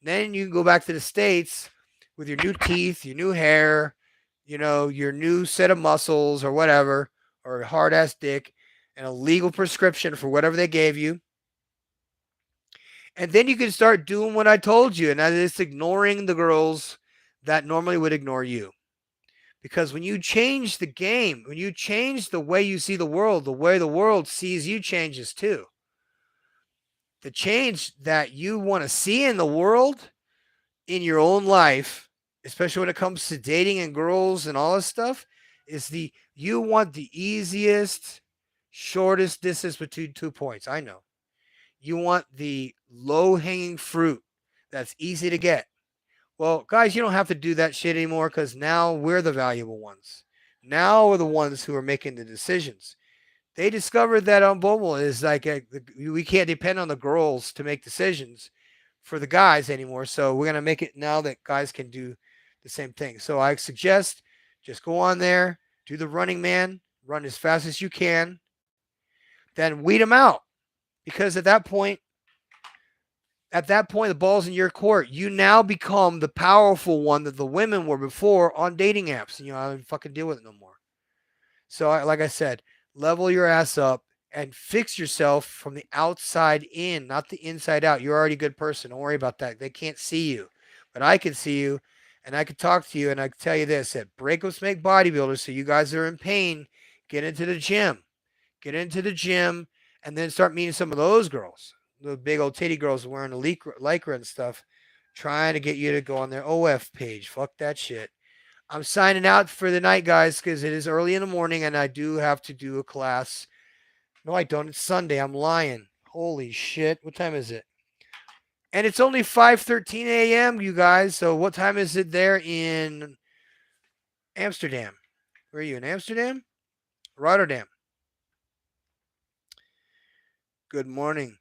S1: Then you can go back to the States with your new teeth, your new hair, your new set of muscles or whatever, or a hard ass dick, and a legal prescription for whatever they gave you. And then you can start doing what I told you, and that is ignoring the girls that normally would ignore you. Because when you change the game, when you change the way you see the way the world sees you changes too. The change that you want to see in the world, in your own life, especially when it comes to dating and girls and all this stuff, is you want the easiest, shortest distance between 2 points. I know. You want the low-hanging fruit that's easy to get. Well, guys, you don't have to do that shit anymore, because now we're the valuable ones. Now we're the ones who are making the decisions. They discovered that on Bumble is like we can't depend on the girls to make decisions for the guys anymore. So we're going to make it now that guys can do the same thing. So I suggest just go on there, do the running man, run as fast as you can, then weed them out. Because at that point, the ball's in your court. You now become the powerful one that the women were before on dating apps. I don't fucking deal with it no more. So, like I said, level your ass up and fix yourself from the outside in, not the inside out. You're already a good person. Don't worry about that. They can't see you. But I can see you, and I can talk to you, and I can tell you this, that breakups make bodybuilders. So you guys that are in pain, get into the gym. Get into the gym. And then start meeting some of those girls, the big old titty girls wearing the lycra and stuff, trying to get you to go on their OF page. Fuck that shit. I'm signing out for the night, guys, because it is early in the morning and I do have to do a class. No, I don't. It's Sunday. I'm lying. Holy shit. What time is it? And it's only 5:13 a.m., you guys. So what time is it there in Amsterdam? Where are you, in Amsterdam? Rotterdam. Good morning.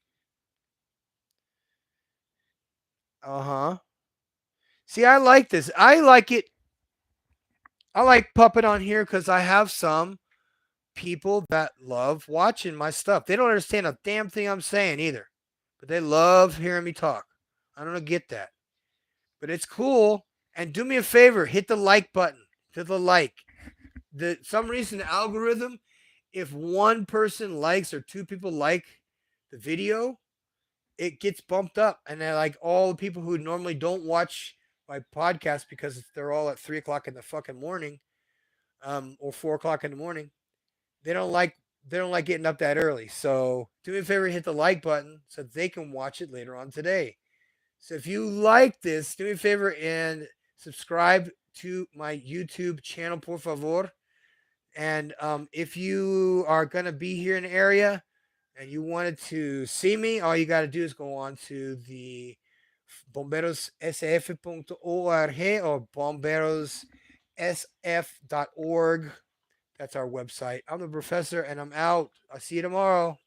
S1: Uh-huh. See, I like this. I like it. I like Puppet on here because I have some people that love watching my stuff. They don't understand a damn thing I'm saying either, but they love hearing me talk. I don't get that. but it's cool. And do me a favor, hit the like button. Hit the like. Some reason the algorithm, if one person likes or two people like the video, it gets bumped up, and then like all the people who normally don't watch my podcast because they're all at 3 o'clock in the fucking morning, or 4 o'clock in the morning, they don't like getting up that early. So do me a favor, hit the like button so they can watch it later on today. So if you like this, do me a favor and subscribe to my YouTube channel, por favor. And if you are going to be here in the area and you wanted to see me, all you got to do is go on to the bomberossf.org or bomberossf.org. That's our website. I'm the professor and I'm out. I'll see you tomorrow.